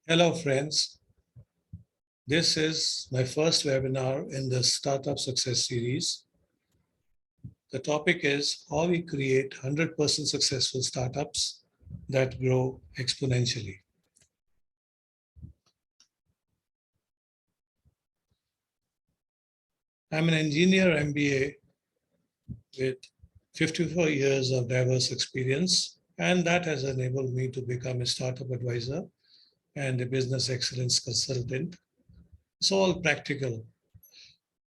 Hello, friends. This is my first webinar in the Startup Success Series. The topic is how we create 100% successful startups that grow exponentially. I'm an engineer MBA with 54 years of diverse experience, and that has enabled me to become a startup advisor and a business excellence consultant. It's all practical.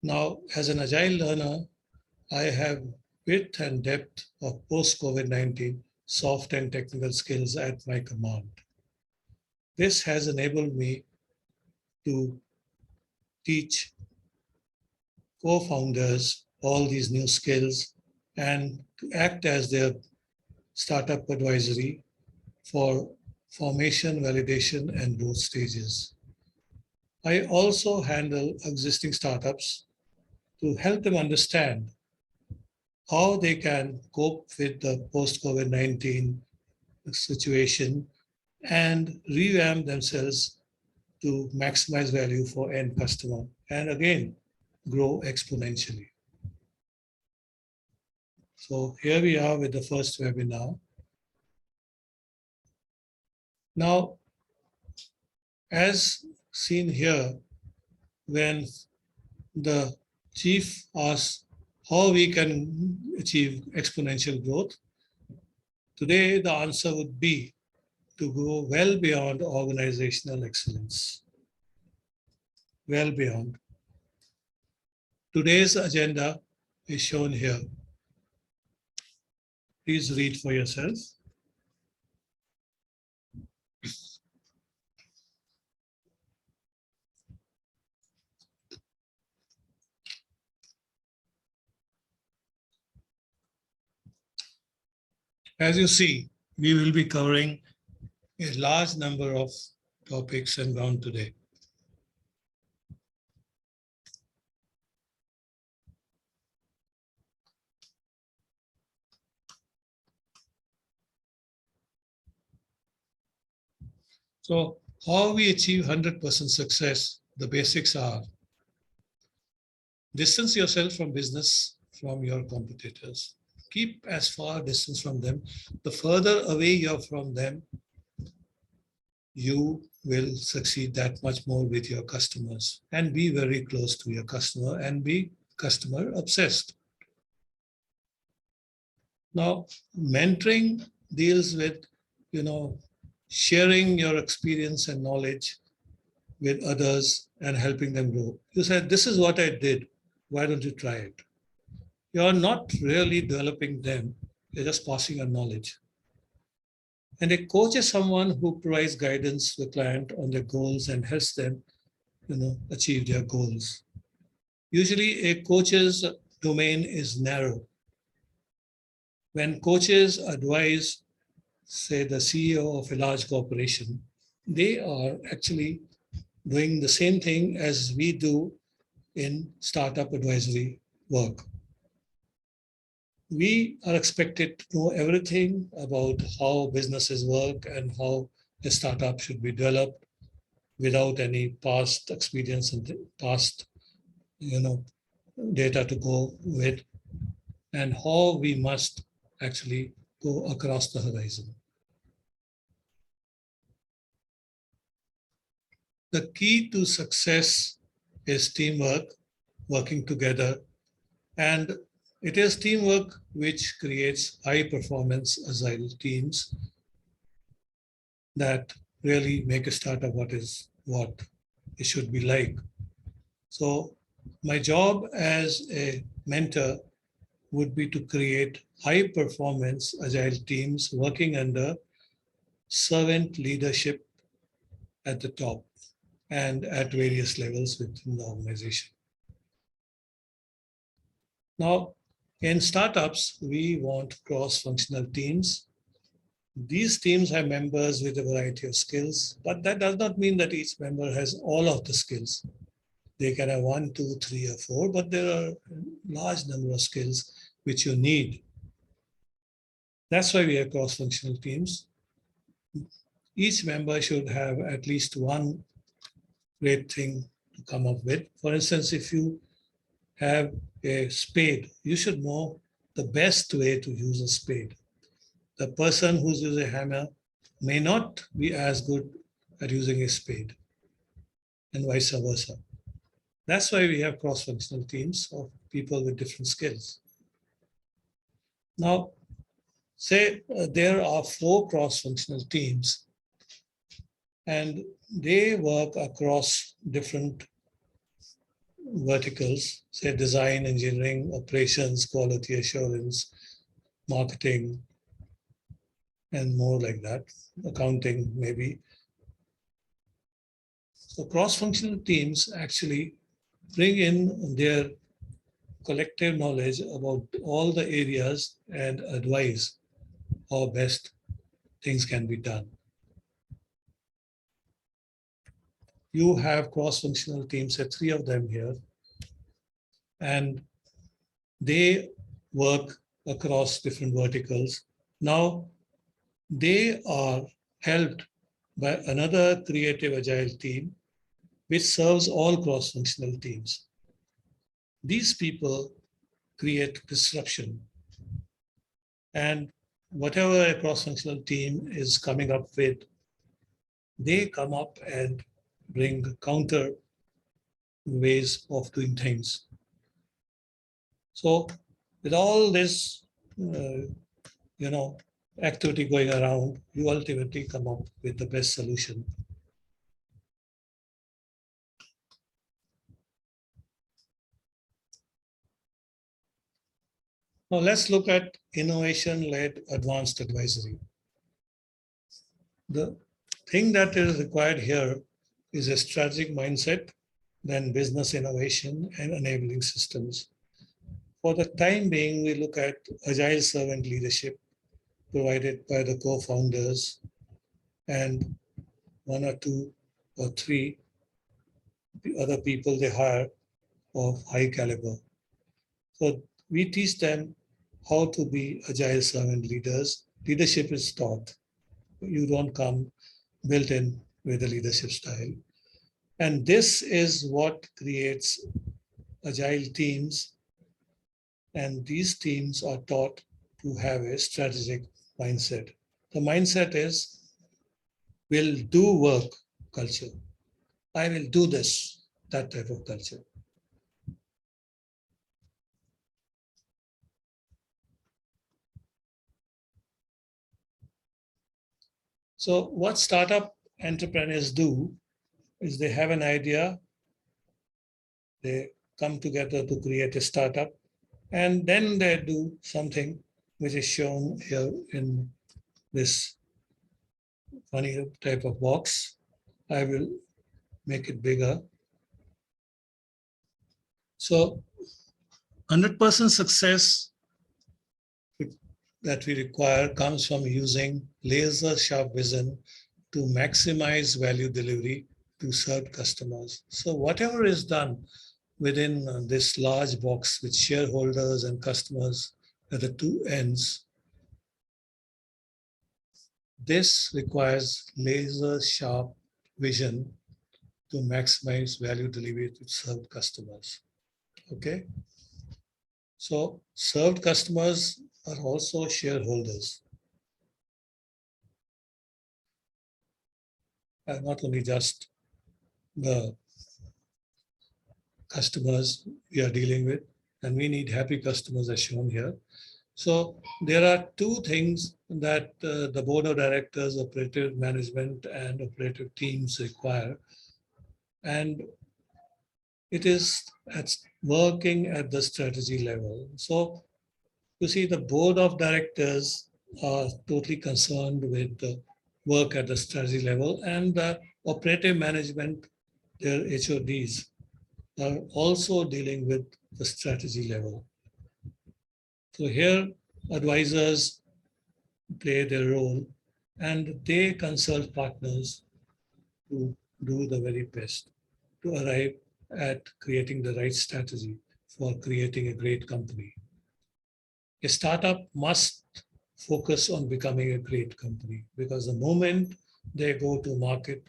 Now, as an agile learner, I have width and depth of post-COVID-19 soft and technical skills at my command. This has enabled me to teach co-founders all these new skills and to act as their startup advisory for formation, validation, and growth stages. I also handle existing startups to help them understand how they can cope with the post-COVID-19 situation and revamp themselves to maximize value for end customer and again grow exponentially. So here we are with the first webinar. Now, as seen here, when the chief asks how we can achieve exponential growth, today the answer would be to go well beyond organizational excellence. Well beyond. Today's agenda is shown here. Please read for yourself. As you see, we will be covering a large number of topics and ground today. So how we achieve 100% success, the basics are distance yourself from business, from your competitors. Keep as far distance from them. The further away you're from them, you will succeed that much more with your customers, and be very close to your customer and be customer obsessed. Now, mentoring deals with, sharing your experience and knowledge with others and helping them grow. You said, this is what I did. Why don't you try it? You're not really developing them. You're just passing on knowledge. And a coach is someone who provides guidance to the client on their goals and helps them, achieve their goals. Usually a coach's domain is narrow. When coaches advise, say, the CEO of a large corporation, they are actually doing the same thing as we do in startup advisory work. We are expected to know everything about how businesses work and how a startup should be developed without any past experience and past, data to go with, and how we must actually go across the horizon. The key to success is teamwork, working together, and it is teamwork which creates high-performance agile teams that really make a startup what it should be like. So my job as a mentor would be to create high-performance agile teams working under servant leadership at the top and at various levels within the organization. Now, in startups, we want cross-functional teams. These teams have members with a variety of skills, but that does not mean that each member has all of the skills. They can have 1, 2, 3, or 4, but there are a large number of skills which you need. That's why we have cross-functional teams. each member should have at least one great thing to come up with. For instance, if you have a spade, you should know the best way to use a spade. The person who uses a hammer may not be as good at using a spade, and vice versa. That's why we have cross-functional teams of people with different skills. Now, say there are 4 cross-functional teams and they work across different verticals, say design, engineering, operations, quality assurance, marketing, and more like that, accounting maybe. So cross-functional teams actually bring in their collective knowledge about all the areas and advise how best things can be done. You have cross-functional teams, 3 of them here, and they work across different verticals. Now, they are helped by another creative agile team, which serves all cross-functional teams. These people create disruption. And whatever a cross-functional team is coming up with, they come up and bring counter ways of doing things. So with all this, activity going around, you ultimately come up with the best solution. Now let's look at innovation-led advanced advisory. The thing that is required here is a strategic mindset, then business innovation and enabling systems. For the time being, we look at agile servant leadership provided by the co-founders and 1 or 2 or 3 other people they hire of high caliber. So we teach them how to be agile servant leaders. Leadership is taught. You don't come built in with a leadership style. And this is what creates agile teams. And these teams are taught to have a strategic mindset. The mindset is, will do work culture. I will do this, that type of culture. So what startup entrepreneurs do is they have an idea, they come together to create a startup, and then they do something which is shown here in this funny type of box. I will make it bigger. So 100% success that we require comes from using laser sharp vision to maximize value delivery to served customers. So whatever is done within this large box with shareholders and customers at the 2 ends, this requires laser sharp vision to maximize value delivery to served customers. Okay? So served customers are also shareholders. And not only just the customers we are dealing with, and we need happy customers as shown here. So there are 2 things that the board of directors, operative management, and operative teams require. And it is working at the strategy level. So you see, the board of directors are totally concerned with the work at the strategy level, and the operative management, their HODs, are also dealing with the strategy level. So here, advisors play their role, and they consult partners to do the very best to arrive at creating the right strategy for creating a great company. A startup must focus on becoming a great company, because the moment they go to market,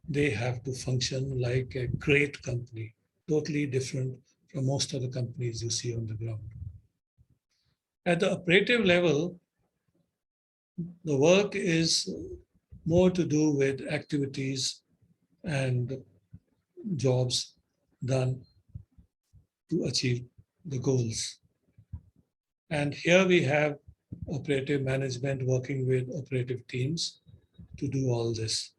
they have to function like a great company, totally different from most of the companies you see on the ground. At the operative level, the work is more to do with activities and jobs done to achieve the goals. And here we have operative management working with operative teams to do all this.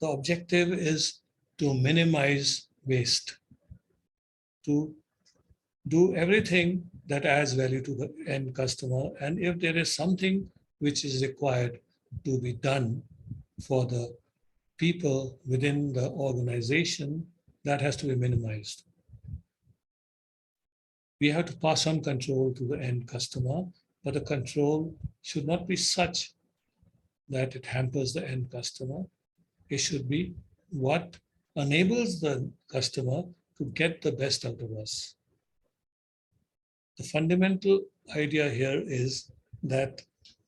The objective is to minimize waste, to do everything that adds value to the end customer. And if there is something which is required to be done for the people within the organization, that has to be minimized. We have to pass on control to the end customer, but the control should not be such that it hampers the end customer. It should be what enables the customer to get the best out of us. The fundamental idea here is that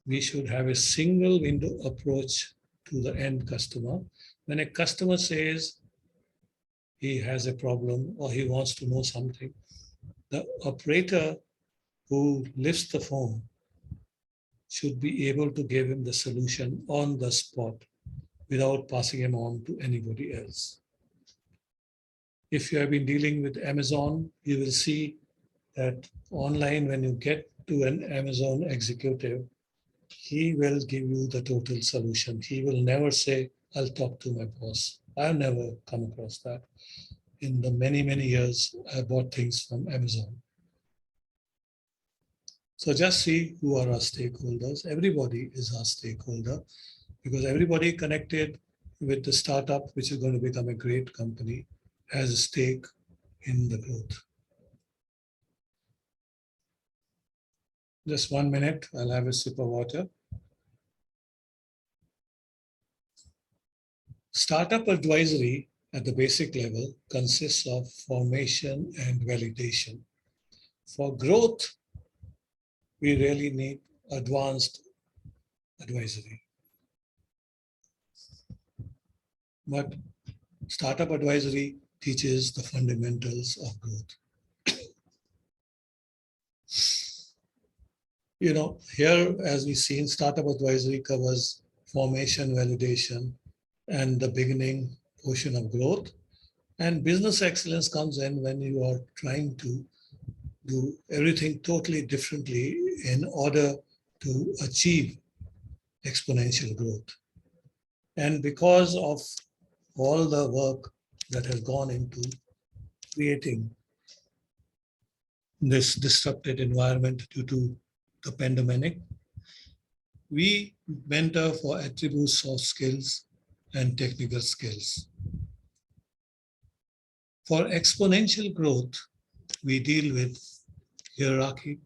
we should have a single window approach to the end customer. When a customer says he has a problem or he wants to know something, the operator who lifts the phone should be able to give him the solution on the spot without passing him on to anybody else. If you have been dealing with Amazon, you will see that online, when you get to an Amazon executive, he will give you the total solution. He will never say, I'll talk to my boss. I've never come across that. In the many, many years, I bought things from Amazon. So just see who are our stakeholders. Everybody is our stakeholder because everybody connected with the startup, which is going to become a great company, has a stake in the growth. Just 1 minute, I'll have a sip of water. Startup advisory at the basic level consists of formation and validation. For growth, we really need advanced advisory. But startup advisory teaches the fundamentals of growth. You know, here, as we've seen, startup advisory covers formation, validation, and the beginning portion of growth. And business excellence comes in when you are trying to do everything totally differently in order to achieve exponential growth. And because of all the work that has gone into creating this disrupted environment due to the pandemic, we mentor for attributes, soft skills, and technical skills. For exponential growth, we deal with hierarchic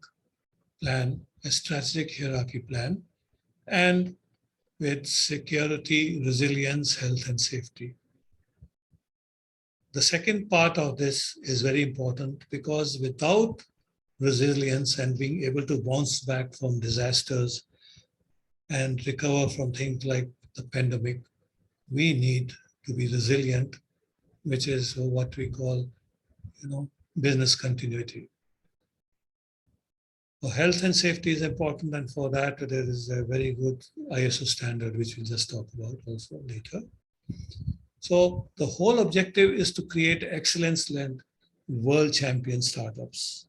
plan, a strategic hierarchy plan, and with security, resilience, health, and safety. The second part of this is very important because without resilience and being able to bounce back from disasters and recover from things like the pandemic, we need to be resilient, which is what we call, business continuity. So health and safety is important, and for that there is a very good ISO standard, which we'll just talk about also later. So the whole objective is to create excellence-led world champion startups.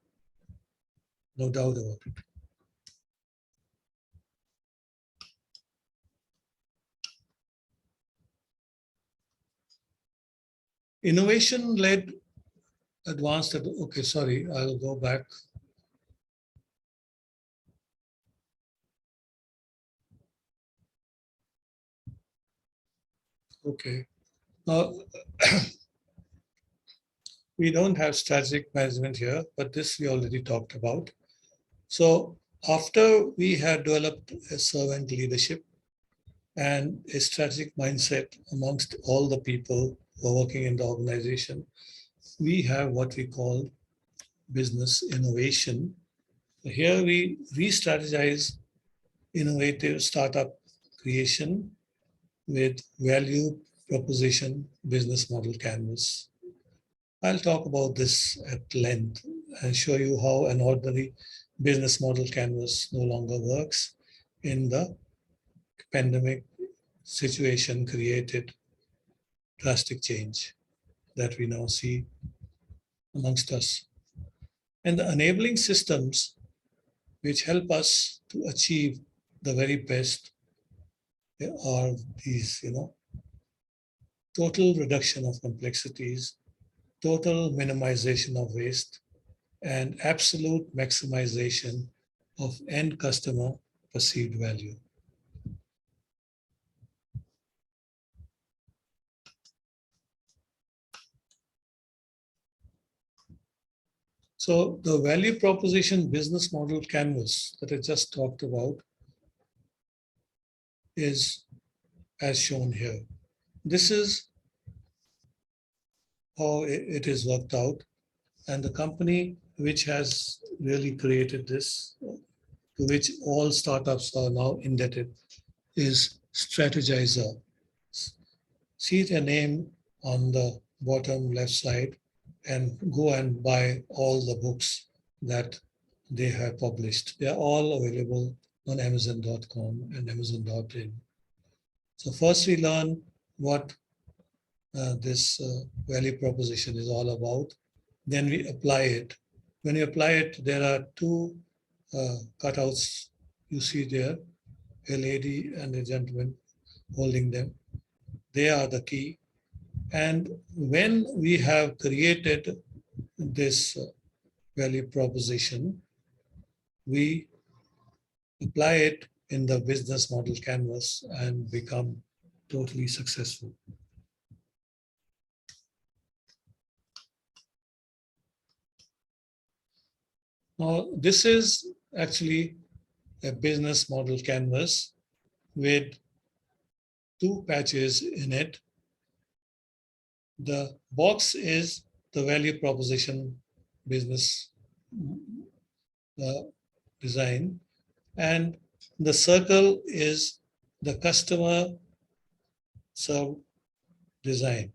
No doubt about it. Innovation-led advanced, okay, sorry, I'll go back. Okay. Now, we don't have strategic management here, but this we already talked about. So after we had developed a servant leadership and a strategic mindset amongst all the people who are working in the organization, we have what we call business innovation. Here we re-strategize innovative startup creation with value proposition business model canvas. I'll talk about this at length and show you how an ordinary business model canvas no longer works in the pandemic situation created drastic change that we now see amongst us. And the enabling systems which help us to achieve the very best are these, total reduction of complexities, total minimization of waste, and absolute maximization of end customer perceived value. So the value proposition business model canvas that I just talked about is as shown here. This is how it is worked out. And the company which has really created this, to which all startups are now indebted, is Strategizer. See their name on the bottom left side and go and buy all the books that they have published. They are all available on Amazon.com and Amazon.in. So first we learn what this value proposition is all about. Then we apply it. When you apply it, there are two cutouts you see there, a lady and a gentleman holding them. They are the key. And when we have created this value proposition, we apply it in the business model canvas and become totally successful. Now, this is actually a business model canvas with two patches in it. The box is the value proposition business design, and the circle is the customer served design.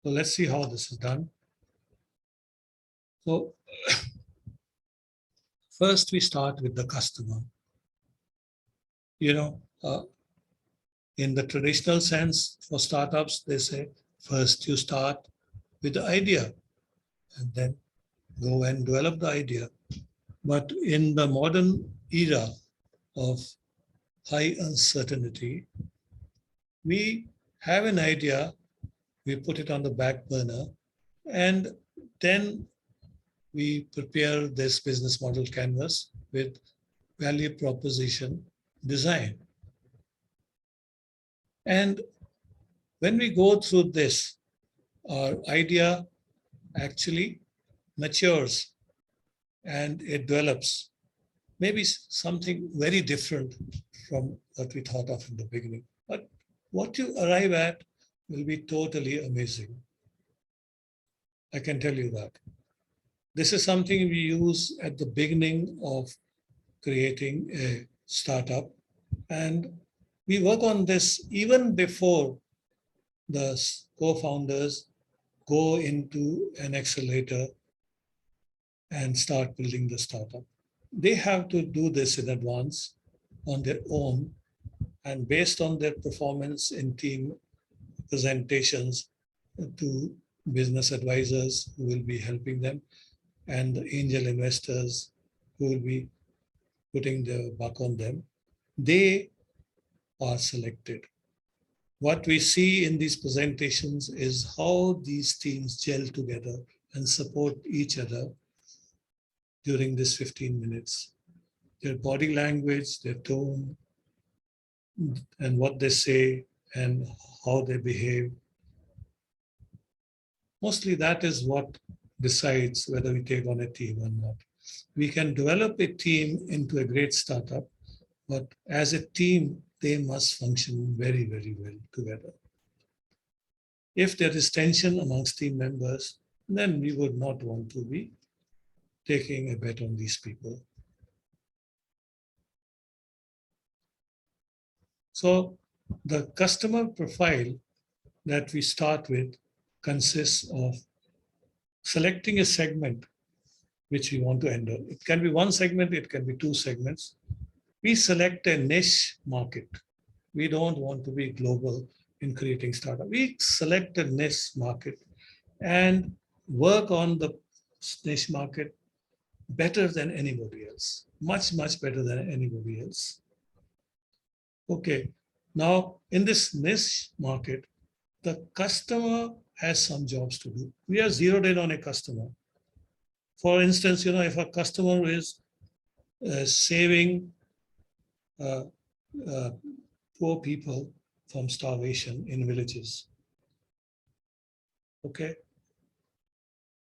So let's see how this is done. So first we start with the customer. In the traditional sense for startups, they say first you start with the idea and then go and develop the idea. But in the modern era of high uncertainty, we have an idea, we put it on the back burner, and then we prepare this business model canvas with value proposition design. And when we go through this, our idea actually matures and it develops maybe something very different from what we thought of in the beginning. But what you arrive at will be totally amazing. I can tell you that. This is something we use at the beginning of creating a startup. And we work on this even before the co-founders go into an accelerator and start building the startup. They have to do this in advance on their own, and based on their performance in team presentations to business advisors who will be helping them and the angel investors who will be putting their buck on them, they are selected. What we see in these presentations is how these teams gel together and support each other during this 15 minutes. Their body language, their tone, and what they say and how they behave. Mostly that is what decides whether we take on a team or not. We can develop a team into a great startup, but as a team, they must function very, very well together. If there is tension amongst team members, then we would not want to be taking a bet on these people. So the customer profile that we start with consists of selecting a segment which we want to enter. It can be one segment, it can be two segments. We select a niche market. We don't want to be global in creating startup. We select a niche market and work on the niche market better than anybody else, much, much better than anybody else. Okay, now in this niche market, the customer has some jobs to do. We are zeroed in on a customer. For instance, if a customer is saving poor people from starvation in villages, okay.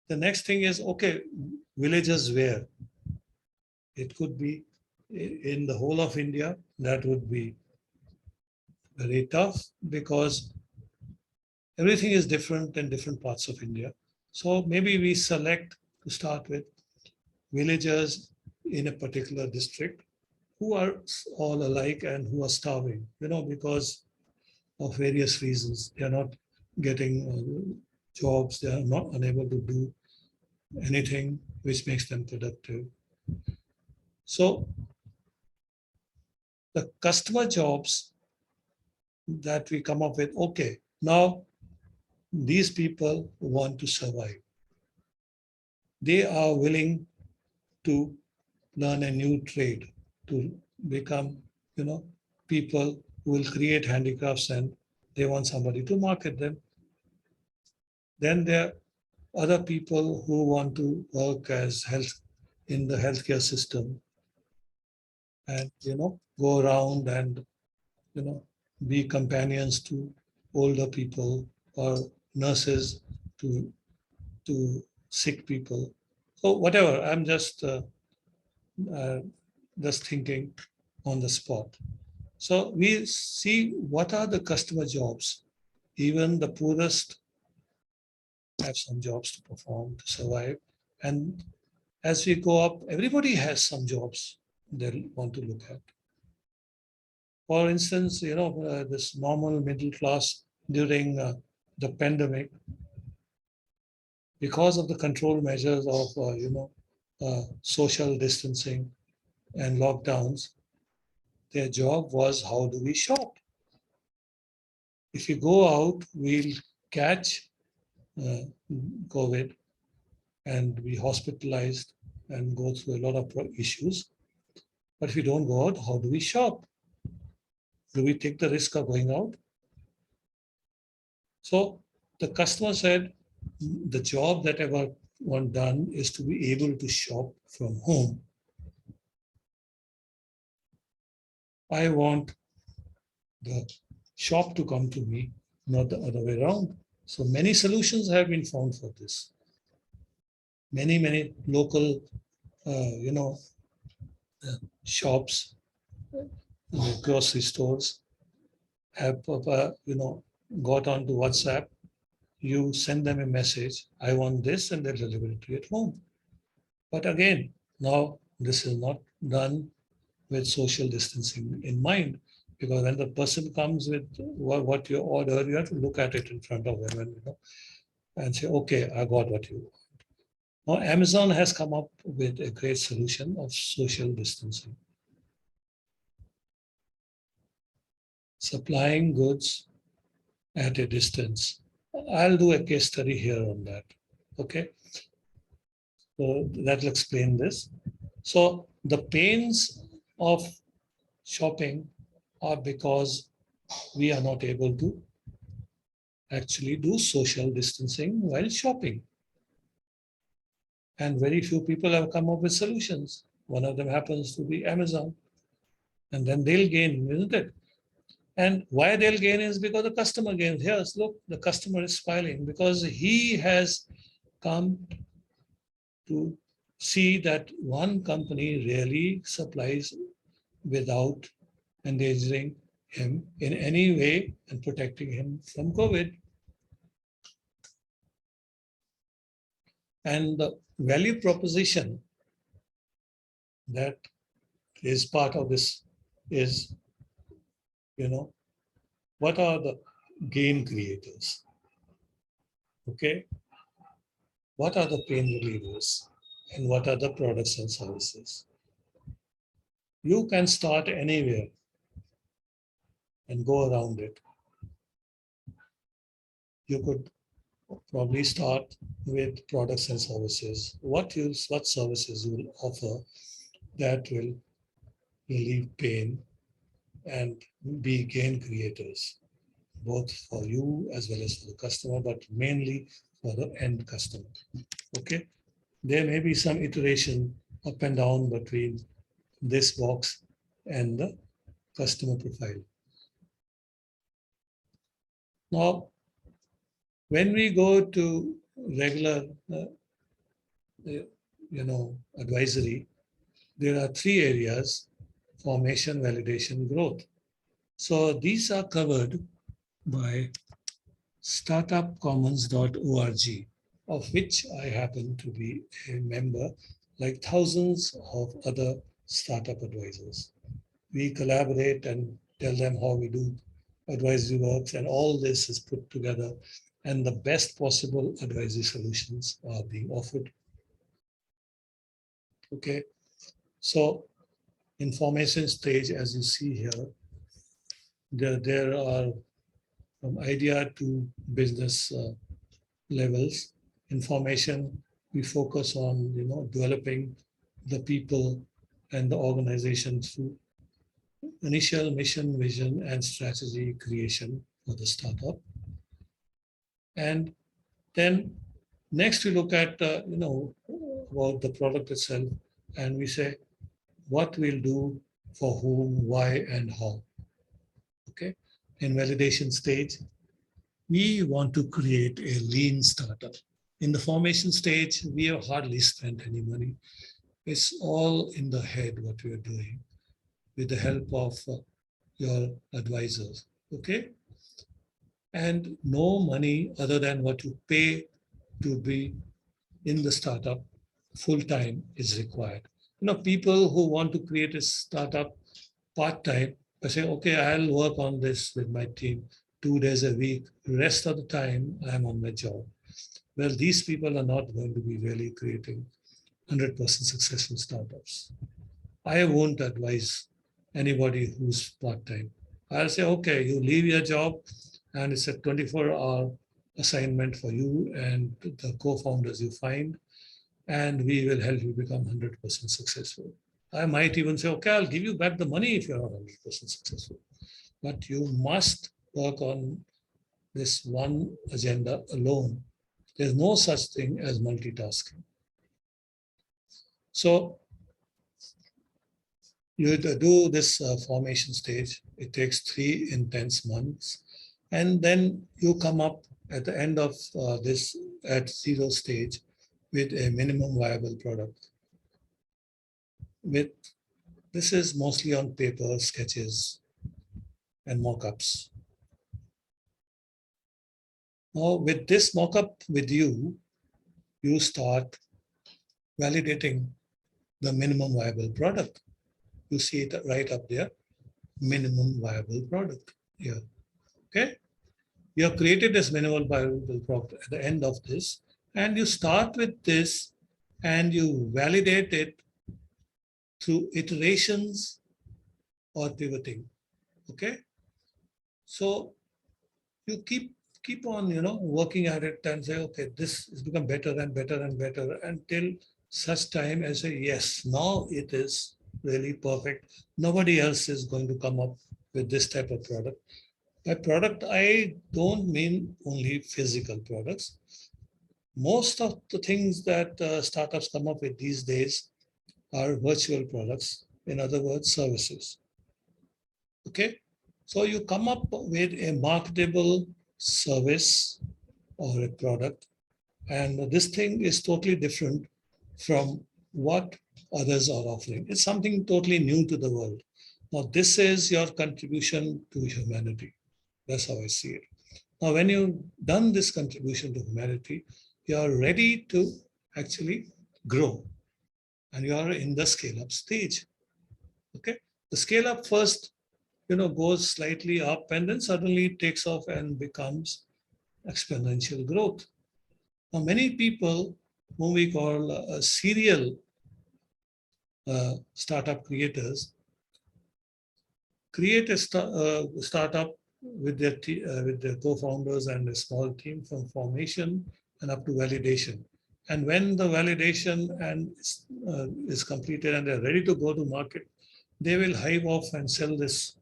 The next thing is, okay, villages where? It could be in the whole of India. That would be very tough because everything is different in different parts of India. So maybe we select to start with villagers in a particular district who are all alike and who are starving, because of various reasons. They are not getting jobs. They are not unable to do anything which makes them productive. So the customer jobs that we come up with, okay, now these people want to survive. They are willing to learn a new trade, to become, people who will create handicrafts, and they want somebody to market them. Then there are other people who want to work as in the healthcare system and, go around and, be companions to older people or nurses to sick people. So whatever, I'm just thinking on the spot. So we see what are the customer jobs. Even the poorest have some jobs to perform to survive. And as we go up, everybody has some jobs they want to look at. For instance, this normal middle class during the pandemic, because of the control measures of, social distancing and lockdowns, their job was, how do we shop? If you go out, we'll catch COVID and be hospitalized and go through a lot of issues. But if we don't go out, how do we shop? Do we take the risk of going out? So the customer said, the job that I want done is to be able to shop from home. I want the shop to come to me, not the other way around. So many solutions have been found for this. Many local, shops, grocery stores have, got onto WhatsApp. You send them a message, I want this, and they'll deliver it to you at home. But again, now this is not done with social distancing in mind, because when the person comes with what you order, you have to look at it in front of them and say, okay, I got what you want. Now, Amazon has come up with a great solution of social distancing. Supplying goods at a distance. I'll do a case study here on that. Okay. So that'll explain this. So the pains of shopping are because we are not able to actually do social distancing while shopping. And very few people have come up with solutions. One of them happens to be Amazon. And then they'll gain, isn't it? And why they'll gain is because the customer gains. Yes, look, the customer is smiling because he has come to see that one company really supplies without endangering him in any way and protecting him from COVID. And the value proposition that is part of this is, you know, what are the gain creators? Okay, what are the pain relievers? And what are the products and services? You can start anywhere and go around it. You could probably start with products and services. What services you will offer that will relieve pain and be gain creators, both for you as well as for the customer, but mainly for the end customer. Okay. There may be some iteration up and down between this box and the customer profile. Now, when we go to regular, advisory, there are three areas: formation, validation, growth. So these are covered by startupcommons.org, of which I happen to be a member, like thousands of other startup advisors. We collaborate and tell them how we do advisory works, and all this is put together, and the best possible advisory solutions are being offered. Okay, so information stage, as you see here, there are from idea to business levels. Information, we focus on developing the people and the organization through initial mission, vision, and strategy creation for the startup. And then next we look at about the product itself, and we say what we'll do, for whom, why, and how. Okay. In validation stage, we want to create a lean startup. In the formation stage, we have hardly spent any money. It's all in the head what we are doing with the help of your advisors. Okay. And no money other than what you pay to be in the startup full time is required. People who want to create a startup part time, I say, okay, I'll work on this with my team 2 days a week. The rest of the time, I'm on my job. Well, these people are not going to be really creating 100% successful startups. I won't advise anybody who's part time. I'll say, okay, you leave your job, and it's a 24-hour assignment for you and the co-founders you find, and we will help you become 100% successful. I might even say, okay, I'll give you back the money if you're not 100% successful. But you must work on this one agenda alone. There's no such thing as multitasking. So you do this formation stage. It takes 3 intense months. And then you come up at the end of this at 0 stage with a minimum viable product. This is mostly on paper, sketches, and mock-ups. Now, with this mock-up with you, you start validating the minimum viable product. You see it right up there, minimum viable product here. Okay? You have created this minimum viable product at the end of this, and you start with this and you validate it through iterations or pivoting. Okay? So you keep on working at it and say, okay, this has become better and better and better until such time as say, yes, now it is really perfect. Nobody else is going to come up with this type of product. By product, I don't mean only physical products. Most of the things that startups come up with these days are virtual products. In other words, services. Okay. So you come up with a marketable service or a product, and this thing is totally different from what others are offering. It's something totally new to the world. Now, this is your contribution to humanity. That's how I see it. Now, when you've done this contribution to humanity, you are ready to actually grow, and you are in the scale-up stage. Okay, the scale-up first goes slightly up and then suddenly takes off and becomes exponential growth. Now, many people whom we call serial startup creators create a startup with their co-founders and a small team from formation and up to validation. And when the validation is completed and they're ready to go to market, they will hive off and sell this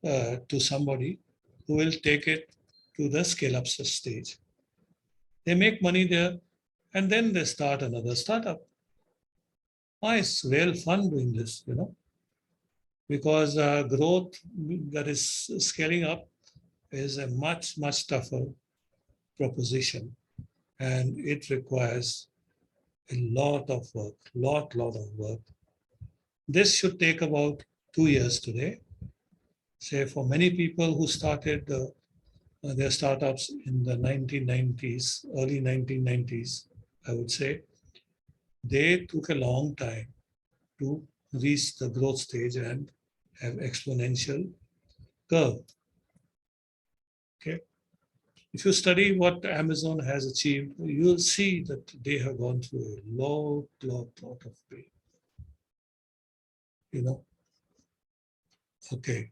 to somebody who will take it to the scale-up stage. They make money there, and then they start another startup. It's real fun doing this, because growth that is scaling up is a much, much tougher proposition. And it requires a lot of work, lot of work. This should take about 2 years today. Say for many people who started their startups in the 1990s, early 1990s, I would say, they took a long time to reach the growth stage and have exponential curve. Okay. If you study what Amazon has achieved, you'll see that they have gone through a lot of pain. Okay.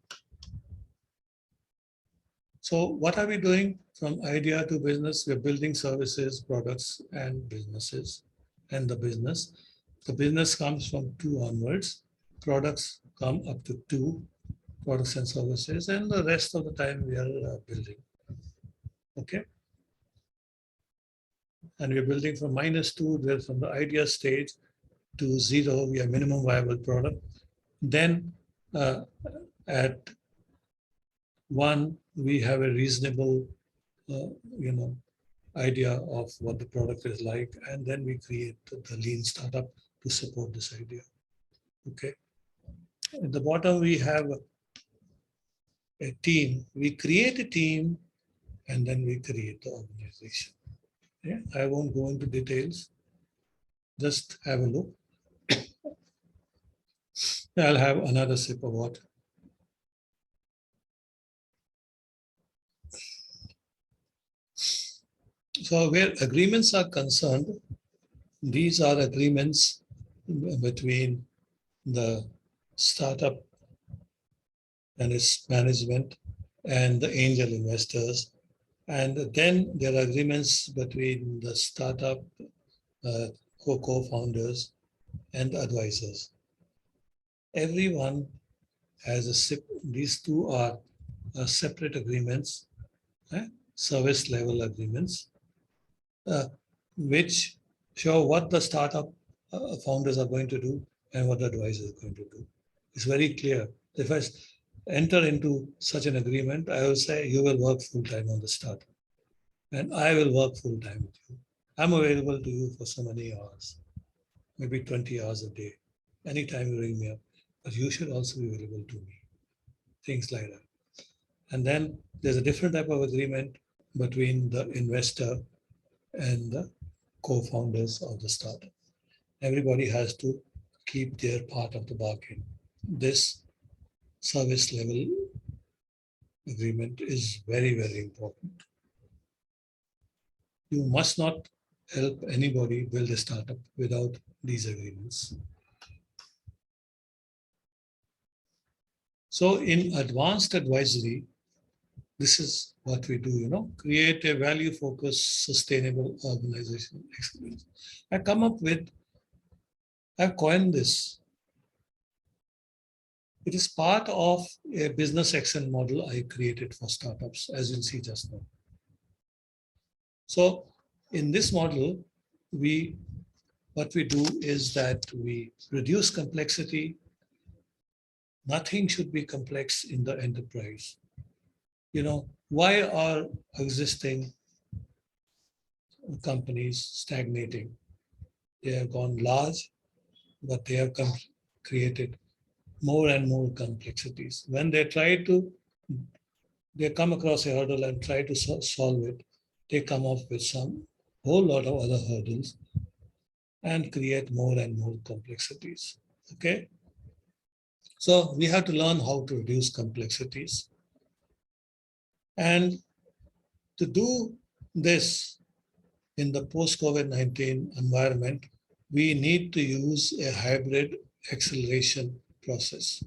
So what are we doing from idea to business? We're building services, products, and businesses. And the business comes from 2 onwards. Products come up to 2 products and services, and the rest of the time we are building. Okay. And we're building from -2, we're from the idea stage to 0, we have minimum viable product. Then at 1, we have a reasonable, idea of what the product is like, and then we create the lean startup to support this idea. Okay. At the bottom, we have a team. We create a team, and then we create the organization. Yeah, I won't go into details. Just have a look. I'll have another sip of water. So where agreements are concerned, these are agreements between the startup and its management and the angel investors. And then there are agreements between the startup co-founders and the advisors. Everyone has these 2 are separate agreements, service level agreements, which show what the startup founders are going to do and what the advisors are going to do. It's very clear. If I enter into such an agreement, I will say you will work full-time on the startup, and I will work full-time with you. I'm available to you for so many hours, maybe 20 hours a day, anytime you ring me up, but you should also be available to me. Things like that. And then there's a different type of agreement between the investor and the co-founders of the startup. Everybody has to keep their part of the bargain. This service level agreement is very, very important. You must not help anybody build a startup without these agreements. So in advanced advisory, this is what we do, create a value-focused, sustainable organization experience. I've coined this. It is part of a business action model I created for startups, as you'll see just now. So in this model, what we do is that we reduce complexity. Nothing should be complex in the enterprise. Why are existing companies stagnating? They have gone large, but they have created more and more complexities. When they come across a hurdle and try to solve it, they come up with some whole lot of other hurdles and create more and more complexities. Okay. So we have to learn how to reduce complexities. And to do this in the post-COVID-19 environment, we need to use a hybrid acceleration process.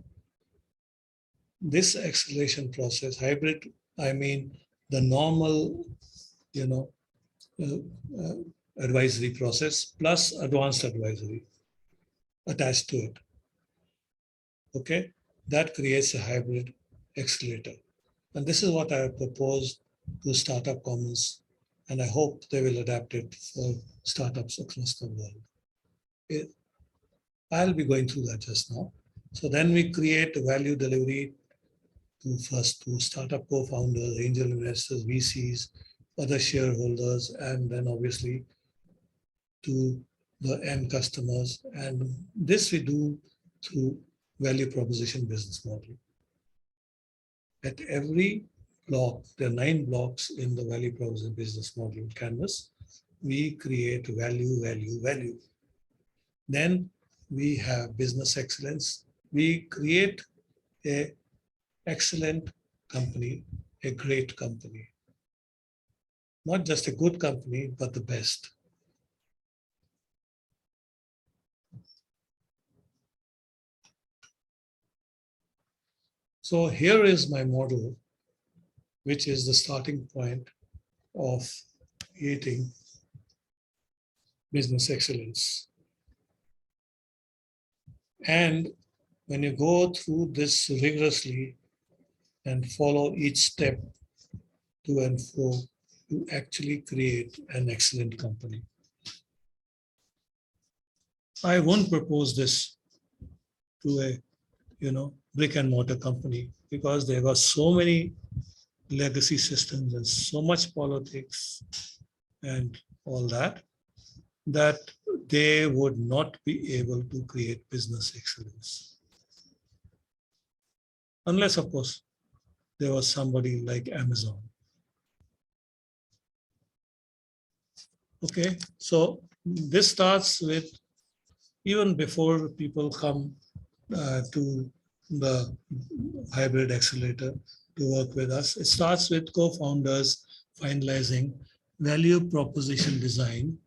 This acceleration process, hybrid, I mean the normal, you know, uh, uh, advisory process plus advanced advisory attached to it. Okay, that creates a hybrid accelerator. And this is what I have proposed to Startup Commons, and I hope they will adapt it for startups across the world. I'll be going through that just now. So then we create value delivery to startup co-founders, angel investors, VCs, other shareholders, and then obviously to the end customers. And this we do through value proposition business model. At every block, there are 9 blocks in the value proposition business model canvas. We create value, value, value. Then we have business excellence. We create a excellent company, a great company. Not just a good company, but the best. So here is my model, which is the starting point of creating business excellence. And when you go through this rigorously and follow each step to and fro, you actually create an excellent company. I won't propose this to a brick and mortar company because there were so many legacy systems and so much politics and all that they would not be able to create business excellence. Unless, of course, there was somebody like Amazon. Okay, so this starts with even before people come to the hybrid accelerator to work with us. It starts with co-founders finalizing value proposition design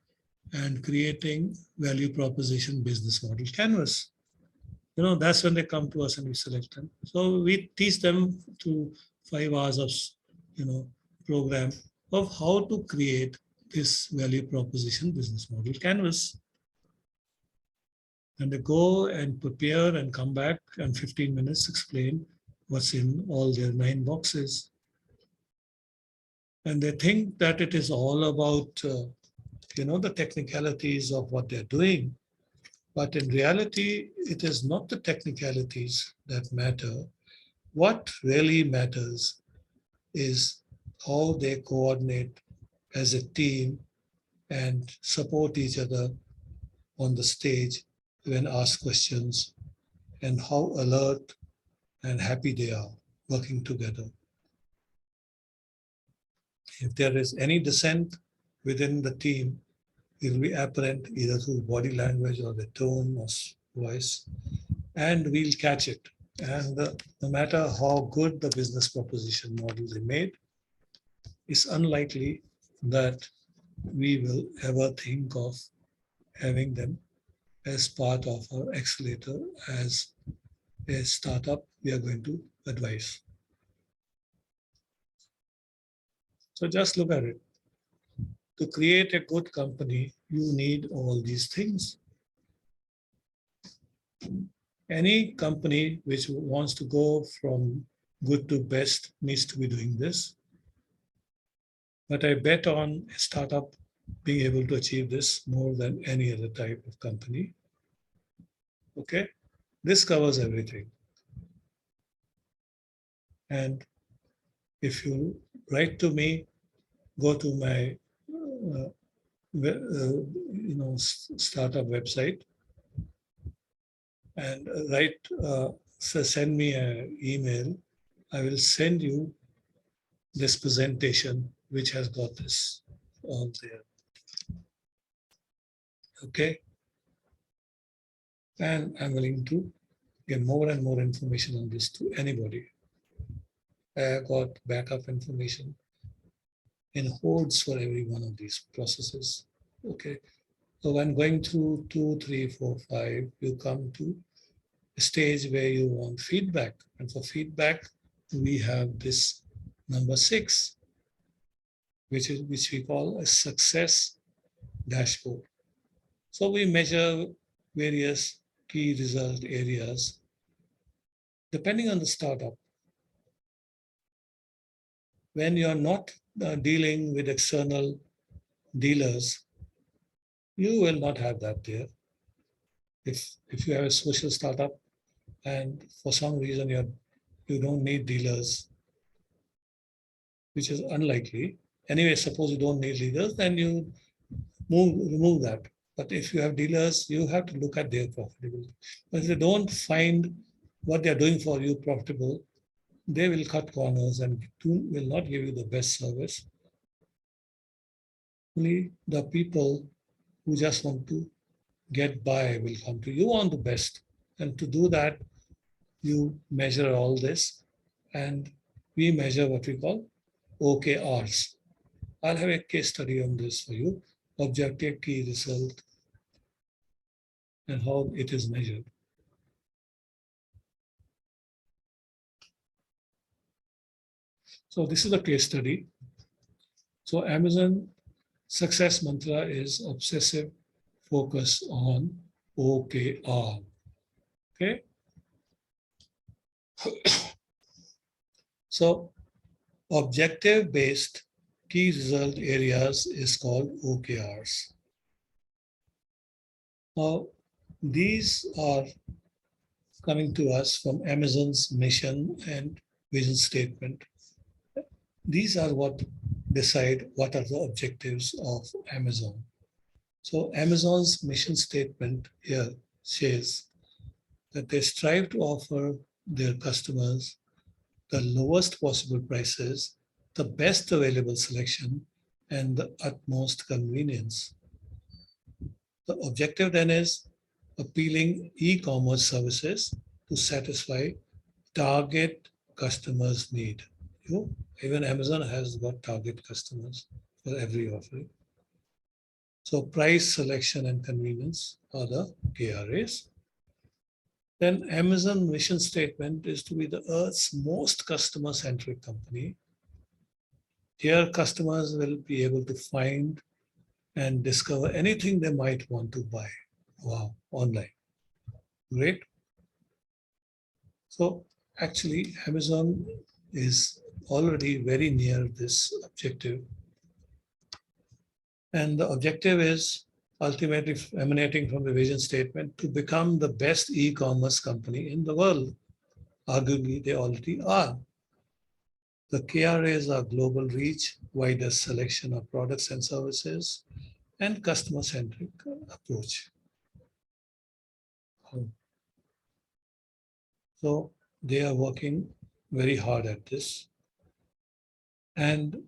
and creating value proposition business model canvas. That's when they come to us and we select them. So we teach them through 5 hours of, program of how to create this value proposition business model canvas. And they go and prepare and come back and 15 minutes explain what's in all their 9 boxes. And they think that it is all about, the technicalities of what they're doing. But in reality, it is not the technicalities that matter. What really matters is how they coordinate as a team and support each other on the stage when asked questions, and how alert and happy they are working together. If there is any dissent within the team, it will be apparent either through body language or the tone of voice, and we'll catch it. And no matter how good the business proposition model they made, it's unlikely that we will ever think of having them as part of our accelerator as a startup we are going to advise. So just look at it. To create a good company, you need all these things. Any company which wants to go from good to best needs to be doing this. But I bet on a startup being able to achieve this more than any other type of company. Okay, this covers everything. And if you write to me, go to my startup website and send me an email. I will send you this presentation which has got this all there. Okay, and I'm willing to get more and more information on this to anybody. I got backup information in hordes for every one of these processes. Okay. So when going through 2, 3, 4, 5, you come to a stage where you want feedback. And for feedback, we have this number 6, which we call a success dashboard. So we measure various key result areas depending on the startup. When you're not dealing with external dealers, you will not have that there. If you have a social startup and for some reason you don't need dealers, which is unlikely. Anyway, suppose you don't need dealers, then you remove that. But if you have dealers, you have to look at their profitability. But if they don't find what they're doing for you profitable, they will cut corners and will not give you the best service. Only the people who just want to get by will come to you. You want the best. And to do that, you measure all this. And we measure what we call OKRs. I'll have a case study on this for you. Objective key result and how it is measured. So this is a case study. So Amazon success mantra is obsessive focus on OKR. Okay. So objective-based key result areas is called OKRs. Now, these are coming to us from Amazon's mission and vision statement. These are what decide what are the objectives of Amazon. So Amazon's mission statement here says that they strive to offer their customers the lowest possible prices, the best available selection, and the utmost convenience. The objective then is appealing e-commerce services to satisfy target customers' need. Even Amazon has got target customers for every offering. So price, selection, and convenience are the KRAs. Then Amazon mission statement is to be the Earth's most customer-centric company. Here, customers will be able to find and discover anything they might want to buy. Wow, online. Great. So actually, Amazon is already very near this objective. And the objective is ultimately emanating from the vision statement to become the best e-commerce company in the world. Arguably, they already are. The KRAs are global reach, widest selection of products and services, and customer-centric approach. So they are working very hard at this. And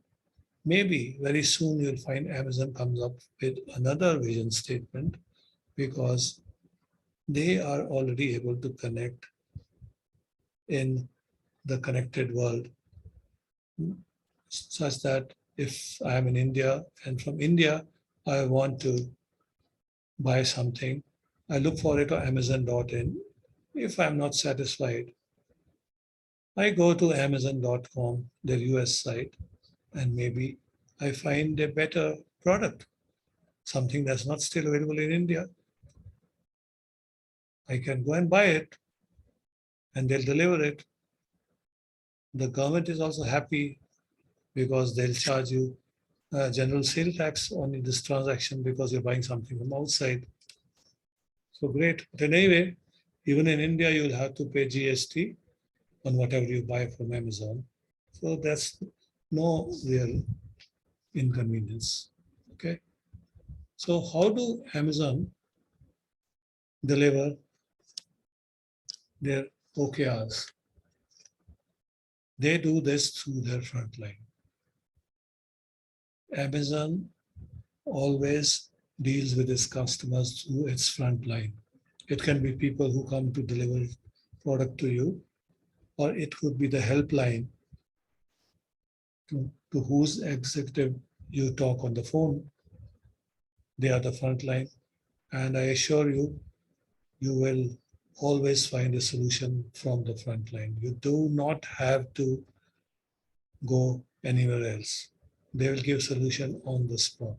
maybe very soon you'll find Amazon comes up with another vision statement because they are already able to connect in the connected world such that if I am in India and from India, I want to buy something, I look for it on Amazon.in. If I'm not satisfied, I go to Amazon.com, their US site, and maybe I find a better product, something that's not still available in India. I can go and buy it and they'll deliver it. The government is also happy because they'll charge you general sale tax on this transaction because you're buying something from outside. So great. But anyway, even in India, you'll have to pay GST on whatever you buy from Amazon. So that's no real inconvenience. Okay. So how do Amazon deliver their OKRs? They do this through their front line. Amazon always deals with its customers through its front line. It can be people who come to deliver product to you, or it could be the helpline to whose executive you talk on the phone. They are the front line. And I assure you, you will always find a solution from the front line. You do not have to go anywhere else. They will give solution on the spot.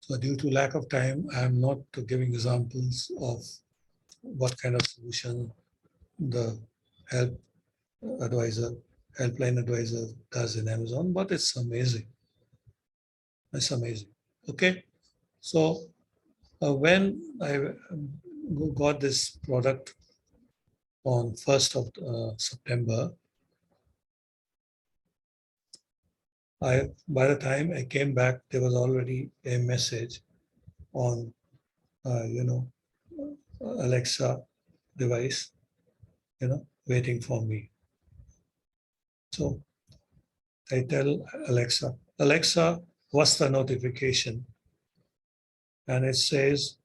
So due to lack of time, I am not giving examples of what kind of solution the helpline advisor does in Amazon, but it's amazing. It's amazing. Okay. So when I got this product on 1st of September, by the time I came back, there was already a message on, Alexa device, waiting for me. So I tell Alexa, what's the notification? And it says,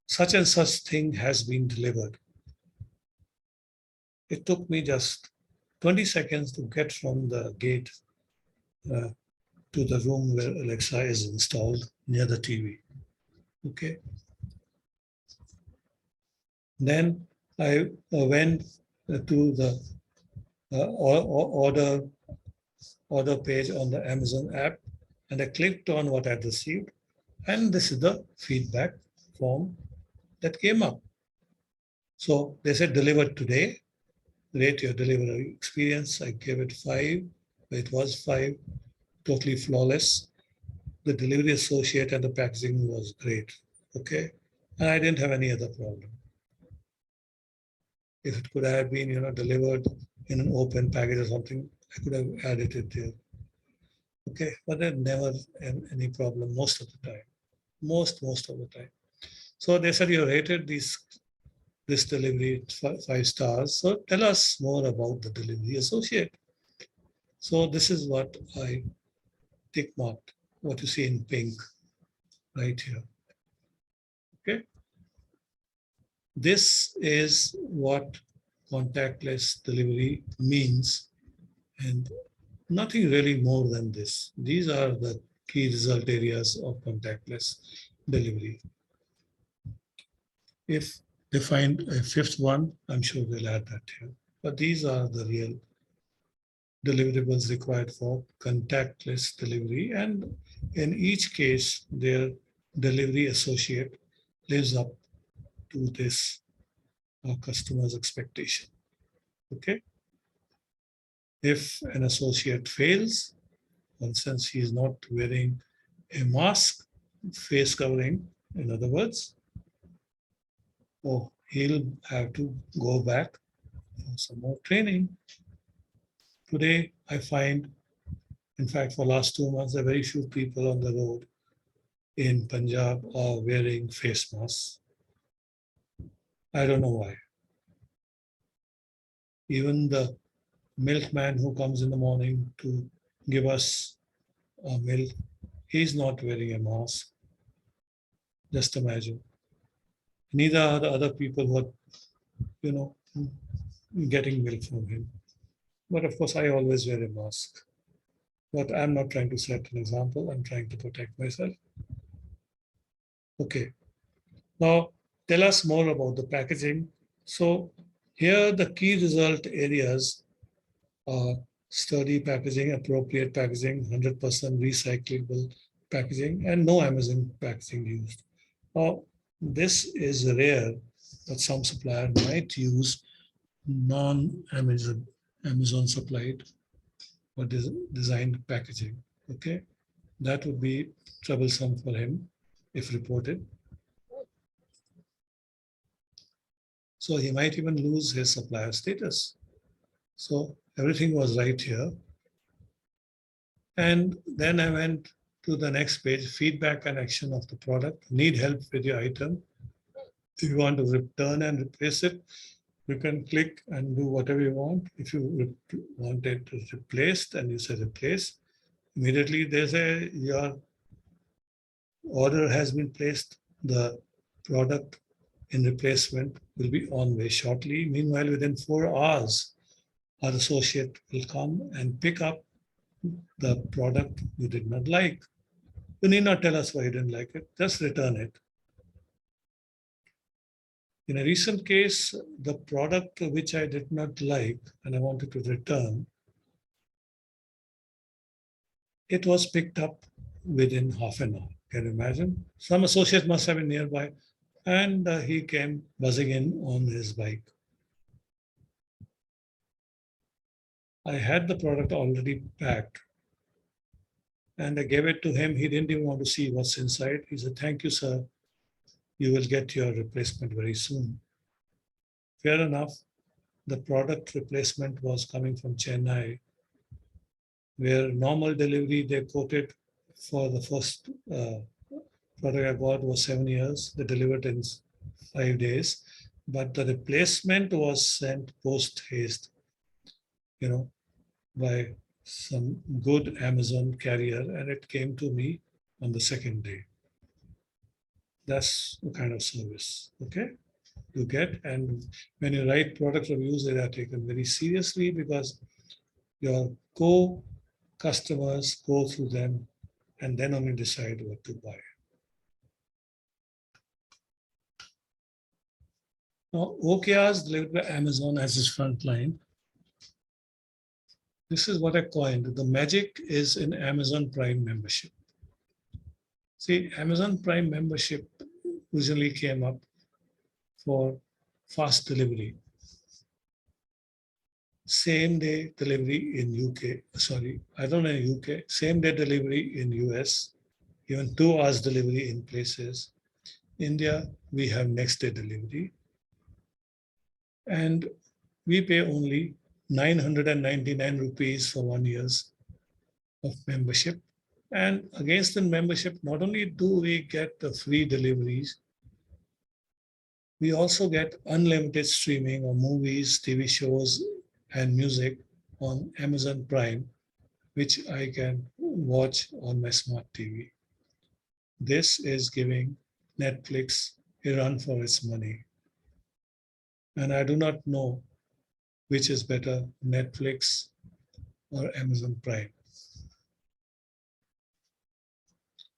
such and such thing has been delivered. It took me just 20 seconds to get from the gate to the room where Alexa is installed near the TV. Okay. Then I went to the order page on the Amazon app, and I clicked on what I'd received, and this is the feedback form that came up. So they said delivered today, rate your delivery experience. I gave it 5, it was 5, totally flawless. The delivery associate and the packaging was great, okay? And I didn't have any other problem. If it could have been, delivered in an open package or something, I could have added it there. Okay, but there never any problem most of the time. Most of the time. So they said you rated this delivery 5 stars. So tell us more about the delivery associate. So this is what I tick marked, what you see in pink right here. Okay. This is what contactless delivery means, and nothing really more than this. These are the key result areas of contactless delivery. If they find a 5th one, I'm sure they'll add that here. But these are the real deliverables required for contactless delivery. And in each case, their delivery associate lives up to this customer's expectation. Okay. If an associate fails, for instance, he is not wearing a mask, face covering, in other words, he'll have to go back for some more training. Today, I find, in fact, for last 2 months, there are very few people on the road in Punjab are wearing face masks. I don't know why. Even the milkman who comes in the morning to give us milk, he's not wearing a mask. Just imagine. Neither are the other people who are, getting milk from him. But of course, I always wear a mask. But I'm not trying to set an example. I'm trying to protect myself. Okay. Now, tell us more about the packaging. So here the key result areas are sturdy packaging, appropriate packaging, 100% recyclable packaging, and no Amazon packaging used. Now, this is rare, but some supplier might use non-Amazon supplied or designed packaging. Okay, that would be troublesome for him if reported. So he might even lose his supplier status. So everything was right here. And then I went to the next page, feedback and action of the product. Need help with your item. If you want to return and replace it, you can click and do whatever you want. If you want it replaced and you say replace, immediately there's your order has been placed. The product in replacement will be on way shortly. Meanwhile, within 4 hours, our associate will come and pick up the product you did not like. You need not tell us why you didn't like it, just return it. In a recent case, the product which I did not like and I wanted to return, it was picked up within half an hour. Can you imagine? Some associate must have been nearby, and he came buzzing in on his bike. I had the product already packed, and I gave it to him. He didn't even want to see what's inside. He said, "Thank you, sir. You will get your replacement very soon." Fair enough. The product replacement was coming from Chennai, where normal delivery they quoted for the first product I got was 7 years. They delivered in 5 days, but the replacement was sent post haste, by some good Amazon carrier, and it came to me on the second day. That's the kind of service, okay, you get. And when you write product reviews, they are taken very seriously because your customers go through them and then only decide what to buy. Now, OKRs delivered by Amazon as its front line. This is what I coined. The magic is in Amazon Prime membership. See, Amazon Prime membership usually came up for fast delivery. Same day delivery in UK, I don't know in UK, same day delivery in US, even 2 hours delivery in places. India, we have next day delivery. And we pay only 999 rupees for 1 year of membership. And against the membership, not only do we get the free deliveries, we also get unlimited streaming of movies, TV shows, and music on Amazon Prime, which I can watch on my smart TV. This is giving Netflix a run for its money. And I do not know which is better, Netflix or Amazon Prime.